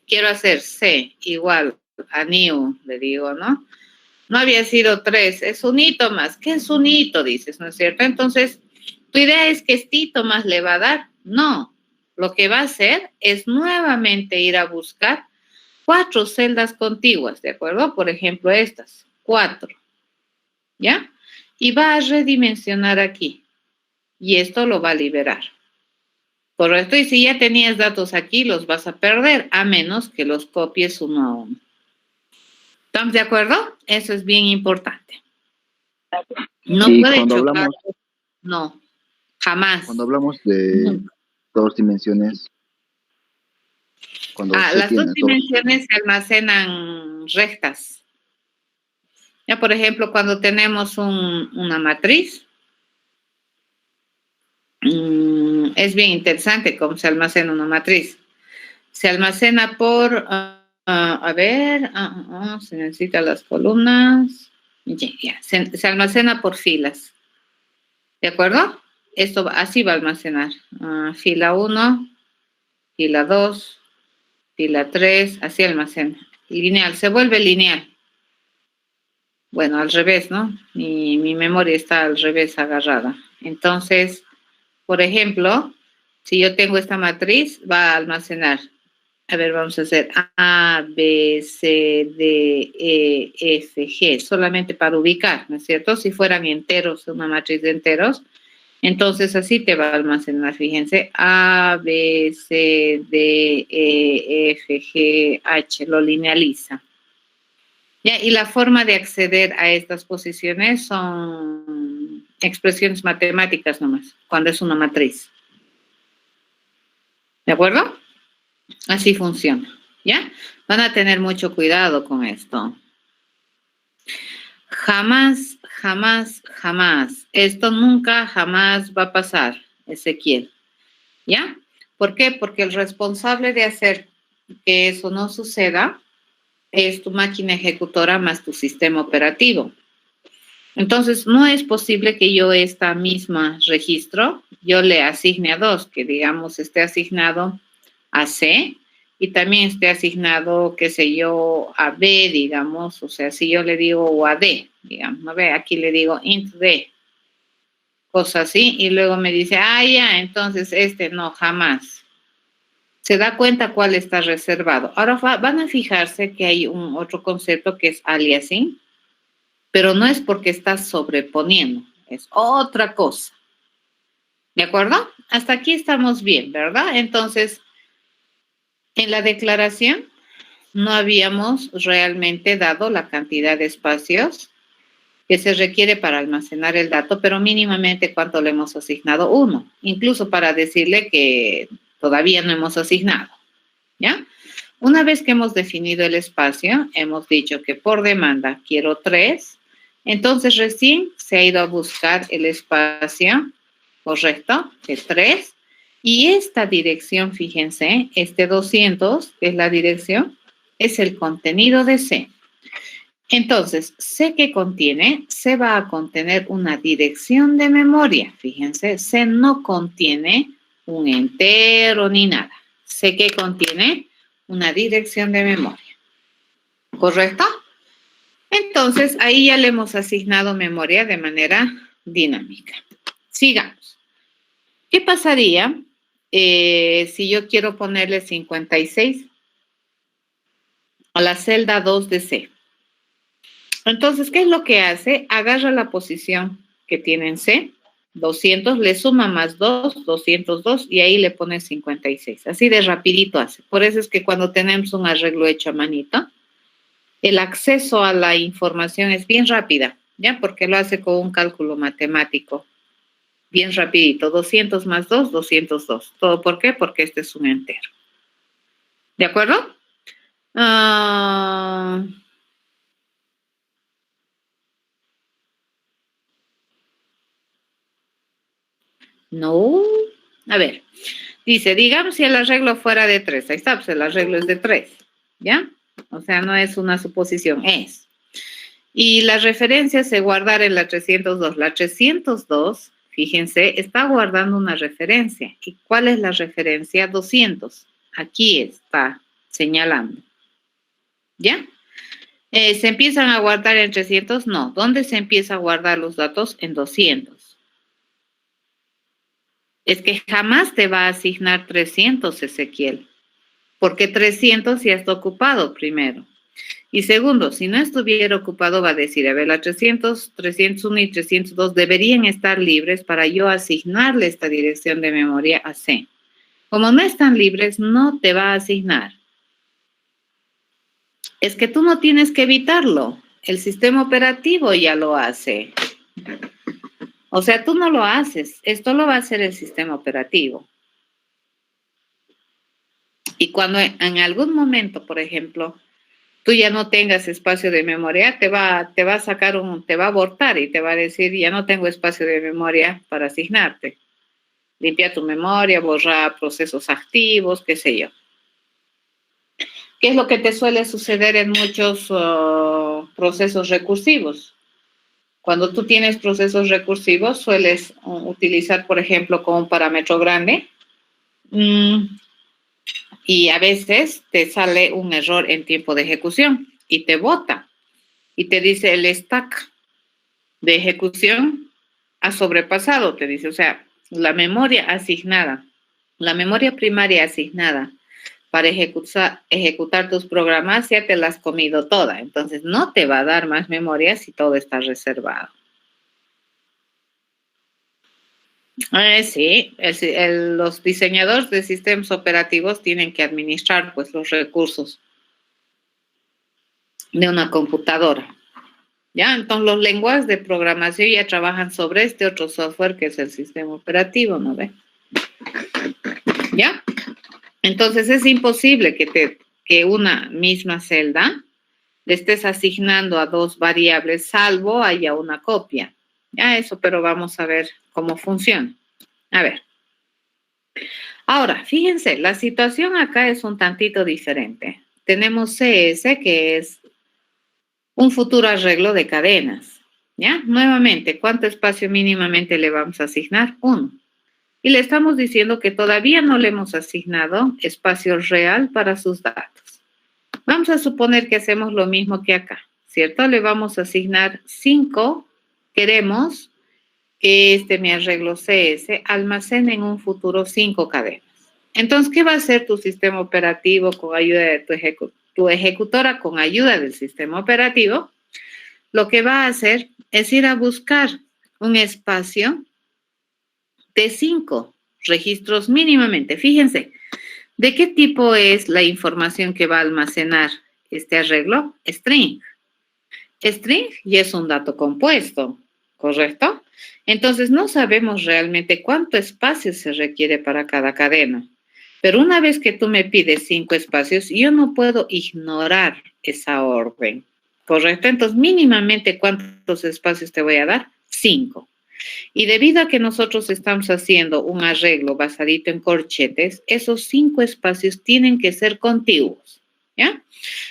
quiero hacer C igual a new, le digo, ¿no? No había sido 3, es un hito más. ¿Qué es un hito? Dices, ¿no es cierto? Entonces, ¿tu idea es que este hito más le va a dar? No. Lo que va a hacer es nuevamente ir a buscar 4 celdas contiguas, ¿de acuerdo? Por ejemplo, estas, 4, ¿ya? Y va a redimensionar aquí. Y esto lo va a liberar. Correcto, y si ya tenías datos aquí, los vas a perder, a menos que los copies uno a uno. ¿Estamos de acuerdo? Eso es bien importante. No puede chocar. No, jamás. Cuando hablamos de 2 dimensiones. Las 2 dimensiones se almacenan rectas. Ya, por ejemplo, cuando tenemos una matriz, es bien interesante cómo se almacena una matriz. Se almacena por, se necesitan las columnas. Se almacena por filas. ¿De acuerdo? Esto así va a almacenar. Fila 1, fila 2, fila 3, así almacena. Lineal, se vuelve lineal. Bueno, al revés, ¿no? Mi memoria está al revés agarrada. Entonces, por ejemplo, si yo tengo esta matriz, va a almacenar. A ver, vamos a hacer A, B, C, D, E, F, G, solamente para ubicar, ¿no es cierto? Si fueran enteros, una matriz de enteros, entonces así te va a almacenar, fíjense, A, B, C, D, E, F, G, H, lo linealiza. ¿Ya? Y la forma de acceder a estas posiciones son expresiones matemáticas nomás, cuando es una matriz. ¿De acuerdo? Así funciona, ¿ya? Van a tener mucho cuidado con esto. Jamás, jamás, jamás. Esto nunca, jamás va a pasar, Ezequiel. ¿Ya? ¿Por qué? Porque el responsable de hacer que eso no suceda es tu máquina ejecutora más tu sistema operativo. Entonces, no es posible que yo esta misma registro, yo le asigne a 2, que digamos esté asignado a C y también esté asignado, qué sé yo, a B, digamos, o sea, si yo le digo o a D, digamos, ¿no ve? Aquí le digo int D, cosa así, y luego me dice, ya, entonces no, jamás. Se da cuenta cuál está reservado. Ahora van a fijarse que hay otro concepto que es aliasing, pero no es porque estás sobreponiendo, es otra cosa. ¿De acuerdo? Hasta aquí estamos bien, ¿verdad? Entonces, en la declaración no habíamos realmente dado la cantidad de espacios que se requiere para almacenar el dato, pero mínimamente cuánto le hemos asignado, 1, incluso para decirle que todavía no hemos asignado, ¿ya? Una vez que hemos definido el espacio, hemos dicho que por demanda quiero 3, entonces recién se ha ido a buscar el espacio, correcto, de 3, y esta dirección, fíjense, este 200, que es la dirección, es el contenido de C. Entonces, C que contiene, C va a contener una dirección de memoria. Fíjense, C no contiene un entero ni nada. C que contiene una dirección de memoria. ¿Correcto? Entonces, ahí ya le hemos asignado memoria de manera dinámica. Sigamos. ¿Qué pasaría si yo quiero ponerle 56 a la celda 2 de C? Entonces, ¿qué es lo que hace? Agarra la posición que tiene en C, 200, le suma más 2, 202, y ahí le pone 56. Así de rapidito hace. Por eso es que cuando tenemos un arreglo hecho a manito, el acceso a la información es bien rápida, ¿ya? Porque lo hace con un cálculo matemático. Bien rapidito. 200 más 2, 202. ¿Todo por qué? Porque este es un entero. ¿De acuerdo? No. A ver. Dice, digamos si el arreglo fuera de 3. Ahí está, pues el arreglo es de 3. ¿Ya? O sea, no es una suposición, es. Y la referencia se guardará en la 302. La 302, fíjense, está guardando una referencia. ¿Y cuál es la referencia? 200. Aquí está señalando. ¿Ya? ¿Se empiezan a guardar en 300? No. ¿Dónde se empieza a guardar los datos? En 200. Es que jamás te va a asignar 300, Ezequiel, porque 300 ya está ocupado primero. Y segundo, si no estuviera ocupado, va a decir, a ver, la 300, 301 y 302 deberían estar libres para yo asignarle esta dirección de memoria a C. Como no están libres, no te va a asignar. Es que tú no tienes que evitarlo. El sistema operativo ya lo hace. O sea, tú no lo haces. Esto lo va a hacer el sistema operativo. Y cuando en algún momento, por ejemplo, tú ya no tengas espacio de memoria, te va a sacar te va a abortar y te va a decir, ya no tengo espacio de memoria para asignarte. Limpia tu memoria, borra procesos activos, qué sé yo. ¿Qué es lo que te suele suceder en muchos procesos recursivos? Cuando tú tienes procesos recursivos, sueles utilizar, por ejemplo, como un parámetro grande, y a veces te sale un error en tiempo de ejecución y te bota y te dice el stack de ejecución ha sobrepasado, te dice, o sea, la memoria asignada, la memoria primaria asignada para ejecutar tus programas ya te la has comido toda, entonces no te va a dar más memoria si todo está reservado. Sí, los diseñadores de sistemas operativos tienen que administrar pues los recursos de una computadora. ¿Ya? Entonces los lenguajes de programación ya trabajan sobre este otro software que es el sistema operativo, ¿no ve? ¿Ya? Entonces es imposible que una misma celda le estés asignando a dos variables salvo haya una copia. Ya eso, pero vamos a ver cómo funciona. A ver. Ahora, fíjense, la situación acá es un tantito diferente. Tenemos CS, que es un futuro arreglo de cadenas. ¿Ya? Nuevamente, ¿cuánto espacio mínimamente le vamos a asignar? 1. Y le estamos diciendo que todavía no le hemos asignado espacio real para sus datos. Vamos a suponer que hacemos lo mismo que acá, ¿cierto? Le vamos a asignar 5. Queremos que mi arreglo CS almacene en un futuro 5 cadenas. Entonces, ¿qué va a hacer tu sistema operativo con ayuda de tu ejecutora con ayuda del sistema operativo? Lo que va a hacer es ir a buscar un espacio de 5 registros mínimamente. Fíjense, ¿de qué tipo es la información que va a almacenar este arreglo? String. String ya es un dato compuesto, ¿correcto? Entonces no sabemos realmente cuánto espacio se requiere para cada cadena. Pero una vez que tú me pides 5 espacios, yo no puedo ignorar esa orden, ¿correcto? Entonces, mínimamente, ¿cuántos espacios te voy a dar? 5. Y debido a que nosotros estamos haciendo un arreglo basadito en corchetes, esos 5 espacios tienen que ser contiguos, ¿ya?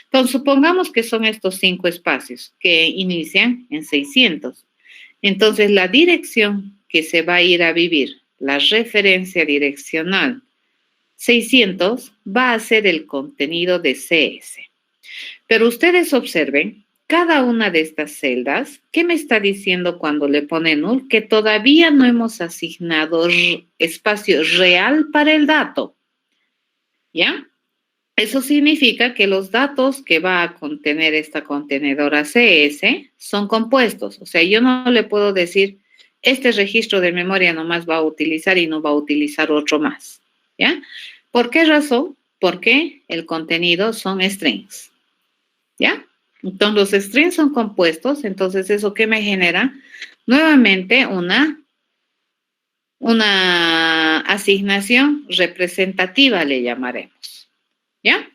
Entonces, supongamos que son estos 5 espacios que inician en 600. Entonces, la dirección que se va a ir a vivir, la referencia direccional 600, va a ser el contenido de CS. Pero ustedes observen, cada una de estas celdas, ¿qué me está diciendo cuando le pone null? Que todavía no hemos asignado espacio real para el dato, ¿ya? Eso significa que los datos que va a contener esta contenedora CS son compuestos. O sea, yo no le puedo decir, este registro de memoria nomás va a utilizar y no va a utilizar otro más, ¿ya? ¿Por qué razón? Porque el contenido son strings, ¿ya? Entonces, los strings son compuestos, entonces, ¿eso qué me genera? Nuevamente, una asignación representativa le llamaremos, ¿ya?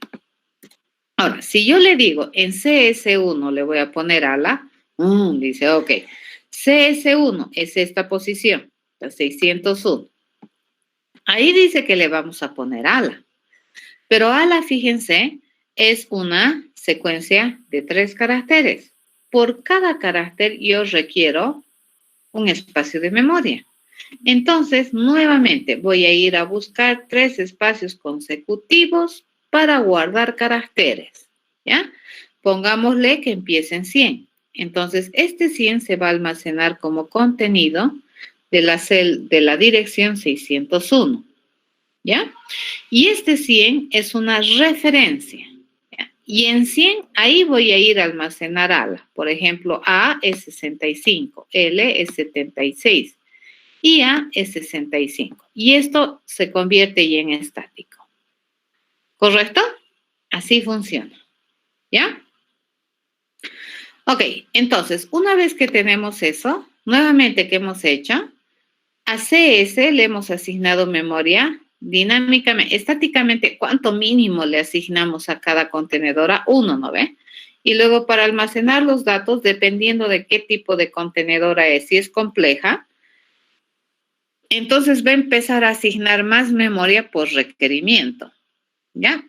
Ahora, si yo le digo en CS1 le voy a poner ala, dice, ok, CS1 es esta posición, la 601. Ahí dice que le vamos a poner ala, pero ala, fíjense, es una secuencia de 3 caracteres. Por cada carácter yo requiero un espacio de memoria. Entonces, nuevamente voy a ir a buscar 3 espacios consecutivos para guardar caracteres, ¿ya? Pongámosle que empiece en 100. Entonces, este 100 se va a almacenar como contenido de la dirección 601, ¿ya? Y este 100 es una referencia, ¿ya? Y en 100, ahí voy a ir a almacenar ala. Por ejemplo, A es 65, L es 76 y A es 65. Y esto se convierte ya en estático. ¿Correcto? Así funciona, ¿ya? Ok, entonces, una vez que tenemos eso, nuevamente, ¿qué hemos hecho? A CS le hemos asignado memoria dinámicamente, estáticamente, ¿cuánto mínimo le asignamos a cada contenedora? 1, ¿no ve? Y luego para almacenar los datos, dependiendo de qué tipo de contenedora es, si es compleja, entonces va a empezar a asignar más memoria por requerimiento, ¿ya?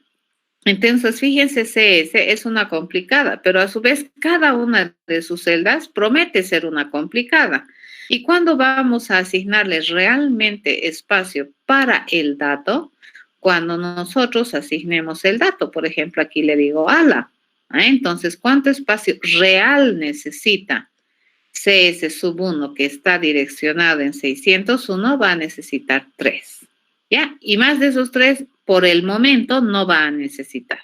Entonces, fíjense, CS es una complicada, pero a su vez cada una de sus celdas promete ser una complicada. ¿Y cuándo vamos a asignarles realmente espacio para el dato? Cuando nosotros asignemos el dato. Por ejemplo, aquí le digo ala. Entonces, ¿cuánto espacio real necesita CS1 que está direccionado en 601? Va a necesitar 3. ¿Ya? Y más de esos 3, por el momento, no va a necesitar.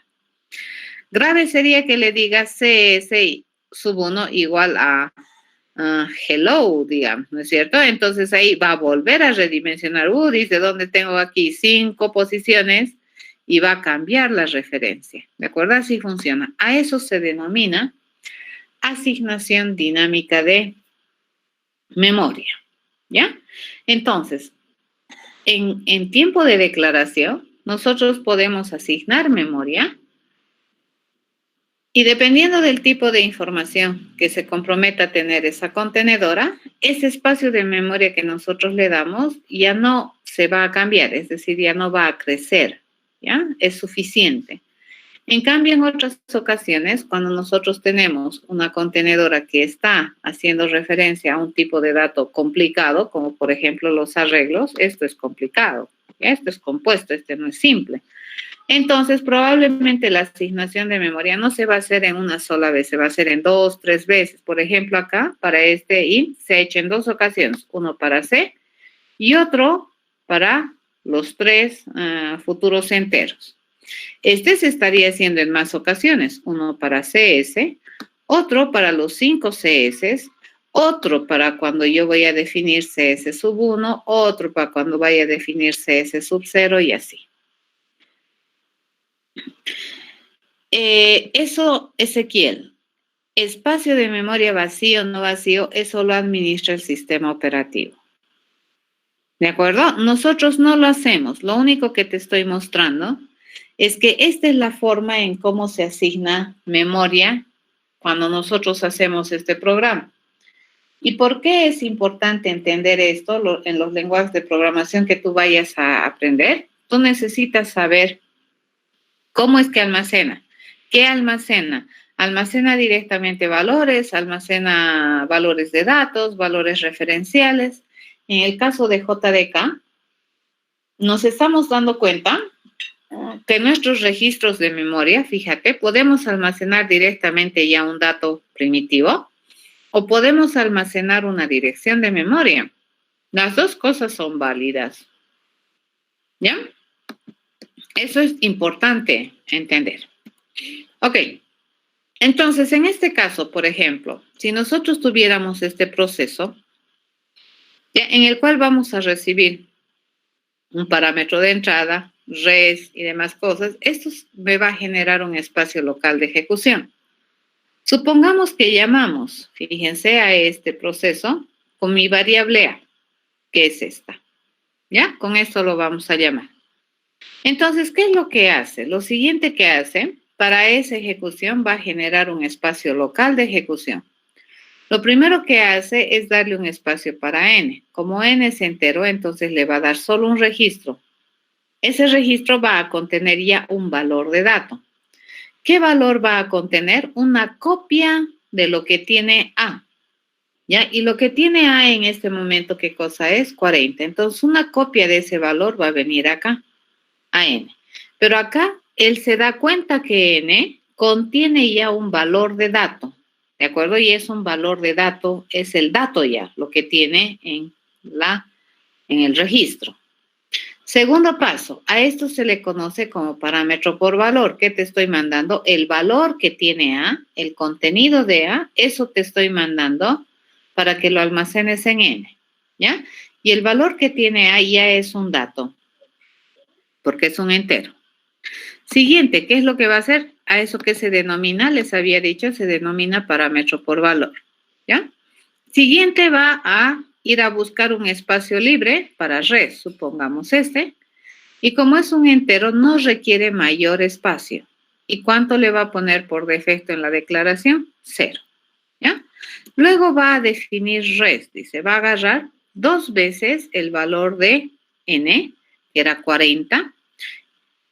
Grave sería que le diga CS1 igual a hello, digamos, ¿no es cierto? Entonces ahí va a volver a redimensionar, dice, ¿dónde tengo aquí 5 posiciones? Y va a cambiar la referencia, ¿de acuerdo? Así funciona. A eso se denomina asignación dinámica de memoria, ¿ya? Entonces, en tiempo de declaración, nosotros podemos asignar memoria y dependiendo del tipo de información que se comprometa a tener esa contenedora, ese espacio de memoria que nosotros le damos ya no se va a cambiar, es decir, ya no va a crecer, ¿ya? Es suficiente. En cambio, en otras ocasiones, cuando nosotros tenemos una contenedora que está haciendo referencia a un tipo de dato complicado, como por ejemplo los arreglos, esto es complicado, ¿ya? Esto es compuesto, este no es simple. Entonces, probablemente la asignación de memoria no se va a hacer en una sola vez, se va a hacer en 2, 3 veces. Por ejemplo, acá, para este int, se ha hecho en 2 ocasiones, uno para C y otro para los 3 futuros enteros. Este se estaría haciendo en más ocasiones, uno para CS, otro para los 5 CS, otro para cuando yo voy a definir CS sub 1, otro para cuando vaya a definir CS sub 0 y así. Eso, Ezequiel, espacio de memoria vacío o no vacío, eso lo administra el sistema operativo. ¿De acuerdo? Nosotros no lo hacemos. Lo único que te estoy mostrando es que esta es la forma en cómo se asigna memoria cuando nosotros hacemos este programa. ¿Y por qué es importante entender esto en los lenguajes de programación que tú vayas a aprender? Tú necesitas saber cómo es que almacena. ¿Qué almacena? Almacena directamente valores, almacena valores de datos, valores referenciales. En el caso de JDK, nos estamos dando cuenta que nuestros registros de memoria, fíjate, podemos almacenar directamente ya un dato primitivo o podemos almacenar una dirección de memoria. Las dos cosas son válidas. ¿Ya? Eso es importante entender. Ok. Entonces, en este caso, por ejemplo, si nosotros tuviéramos este proceso, ¿ya? En el cual vamos a recibir un parámetro de entrada, res y demás cosas, esto me va a generar un espacio local de ejecución. Supongamos que llamamos, fíjense, a este proceso con mi variable A, que es esta. ¿Ya? Con esto lo vamos a llamar. Entonces, ¿qué es lo que hace? Lo siguiente que hace, para esa ejecución va a generar un espacio local de ejecución. Lo primero que hace es darle un espacio para n. Como n es entero, entonces le va a dar solo un registro. Ese registro va a contener ya un valor de dato. ¿Qué valor va a contener? Una copia de lo que tiene A. ¿Ya? Y lo que tiene A en este momento, ¿qué cosa es? 40. Entonces, una copia de ese valor va a venir acá, a n. Pero acá, él se da cuenta que n contiene ya un valor de dato. ¿De acuerdo? Y es un valor de dato, es el dato ya, lo que tiene en el registro. Segundo paso, a esto se le conoce como parámetro por valor. ¿Qué te estoy mandando? El valor que tiene A, el contenido de A, eso te estoy mandando para que lo almacenes en N, ¿ya? Y el valor que tiene A ya es un dato, porque es un entero. Siguiente, ¿qué es lo que va a hacer? A eso que se denomina, les había dicho, se denomina parámetro por valor, ¿ya? Siguiente va a ir a buscar un espacio libre para res, supongamos este, y como es un entero, no requiere mayor espacio. ¿Y cuánto le va a poner por defecto en la declaración? 0, ¿ya? Luego va a definir res, dice, va a agarrar 2 veces el valor de n, que era 40,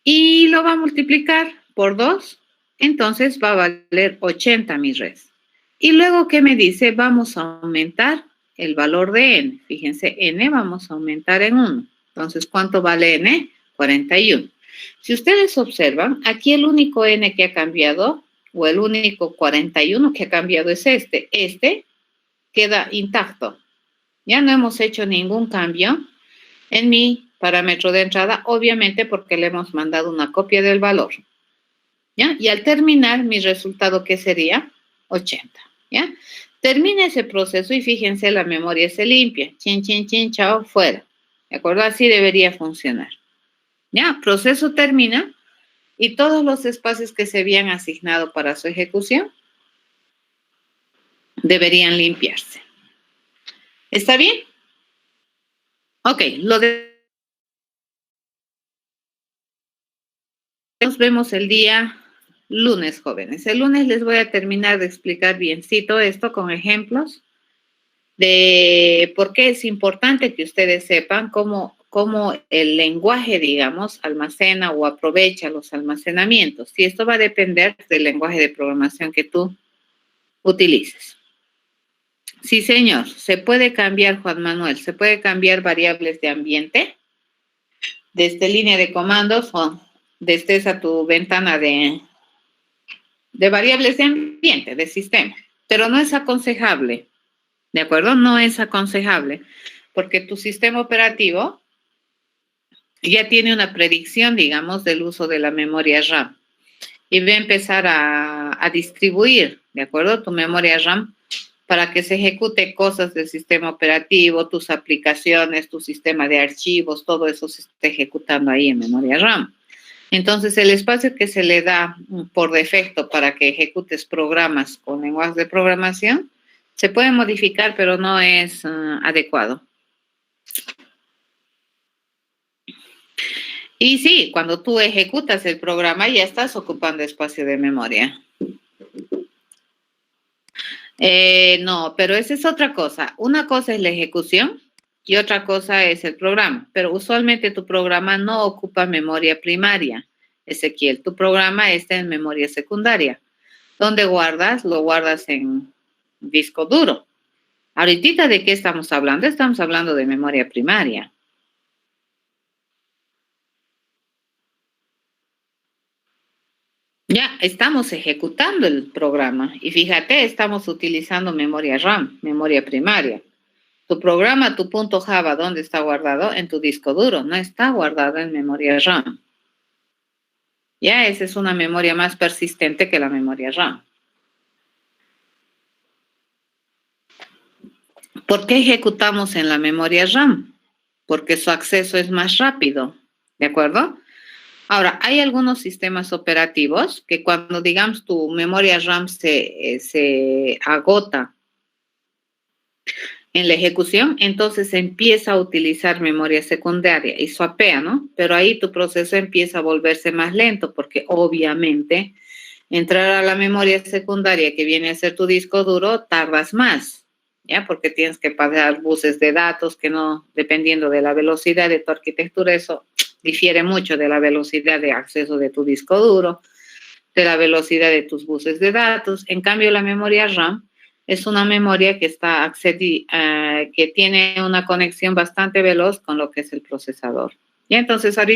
y lo va a multiplicar por 2, entonces va a valer 80 mi res. Y luego, ¿qué me dice? Vamos a aumentar el valor de n. Fíjense, n vamos a aumentar en 1. Entonces, ¿cuánto vale n? 41. Si ustedes observan, aquí el único n que ha cambiado, o el único 41 que ha cambiado es este. Este queda intacto. Ya no hemos hecho ningún cambio en mi parámetro de entrada, obviamente porque le hemos mandado una copia del valor. ¿Ya? Y al terminar, mi resultado, ¿qué sería? 80. ¿Ya? Termina ese proceso y fíjense, la memoria se limpia. Chin, chin, chin, chao, fuera. ¿De acuerdo? Así debería funcionar. ¿Ya? Proceso termina y todos los espacios que se habían asignado para su ejecución deberían limpiarse. ¿Está bien? Ok, nos vemos el día lunes, jóvenes. El lunes les voy a terminar de explicar biencito esto con ejemplos de por qué es importante que ustedes sepan cómo el lenguaje, digamos, almacena o aprovecha los almacenamientos. Y esto va a depender del lenguaje de programación que tú utilices. Sí, señor. Se puede cambiar, Juan Manuel, se puede cambiar variables de ambiente desde línea de comandos o desde esa tu ventana de variables de ambiente, de sistema. Pero no es aconsejable, ¿de acuerdo? No es aconsejable porque tu sistema operativo ya tiene una predicción, digamos, del uso de la memoria RAM y va a empezar a distribuir, ¿de acuerdo? Tu memoria RAM para que se ejecute cosas del sistema operativo, tus aplicaciones, tu sistema de archivos, todo eso se está ejecutando ahí en memoria RAM. Entonces, el espacio que se le da por defecto para que ejecutes programas con lenguajes de programación se puede modificar, pero no es adecuado. Y sí, cuando tú ejecutas el programa ya estás ocupando espacio de memoria. No, pero esa es otra cosa. Una cosa es la ejecución y otra cosa es el programa. Pero usualmente tu programa no ocupa memoria primaria, Ezequiel. Tu programa está en memoria secundaria. ¿Dónde guardas? Lo guardas en disco duro. Ahorita, ¿de qué estamos hablando? Estamos hablando de memoria primaria. Ya estamos ejecutando el programa y fíjate, estamos utilizando memoria RAM, memoria primaria. Tu programa, tu punto Java, ¿dónde está guardado? En tu disco duro, no está guardado en memoria RAM. Ya esa es una memoria más persistente que la memoria RAM. ¿Por qué ejecutamos en la memoria RAM? Porque su acceso es más rápido, ¿de acuerdo? Ahora, hay algunos sistemas operativos que cuando, digamos, tu memoria RAM se agota en la ejecución, entonces empieza a utilizar memoria secundaria y swapea, ¿no? Pero ahí tu proceso empieza a volverse más lento porque obviamente entrar a la memoria secundaria que viene a ser tu disco duro tardas más, ¿ya? Porque tienes que pasar buses de datos que no, dependiendo de la velocidad de tu arquitectura, eso difiere mucho de la velocidad de acceso de tu disco duro, de la velocidad de tus buses de datos. En cambio, la memoria RAM es una memoria que que tiene una conexión bastante veloz con lo que es el procesador. Y entonces, ahorita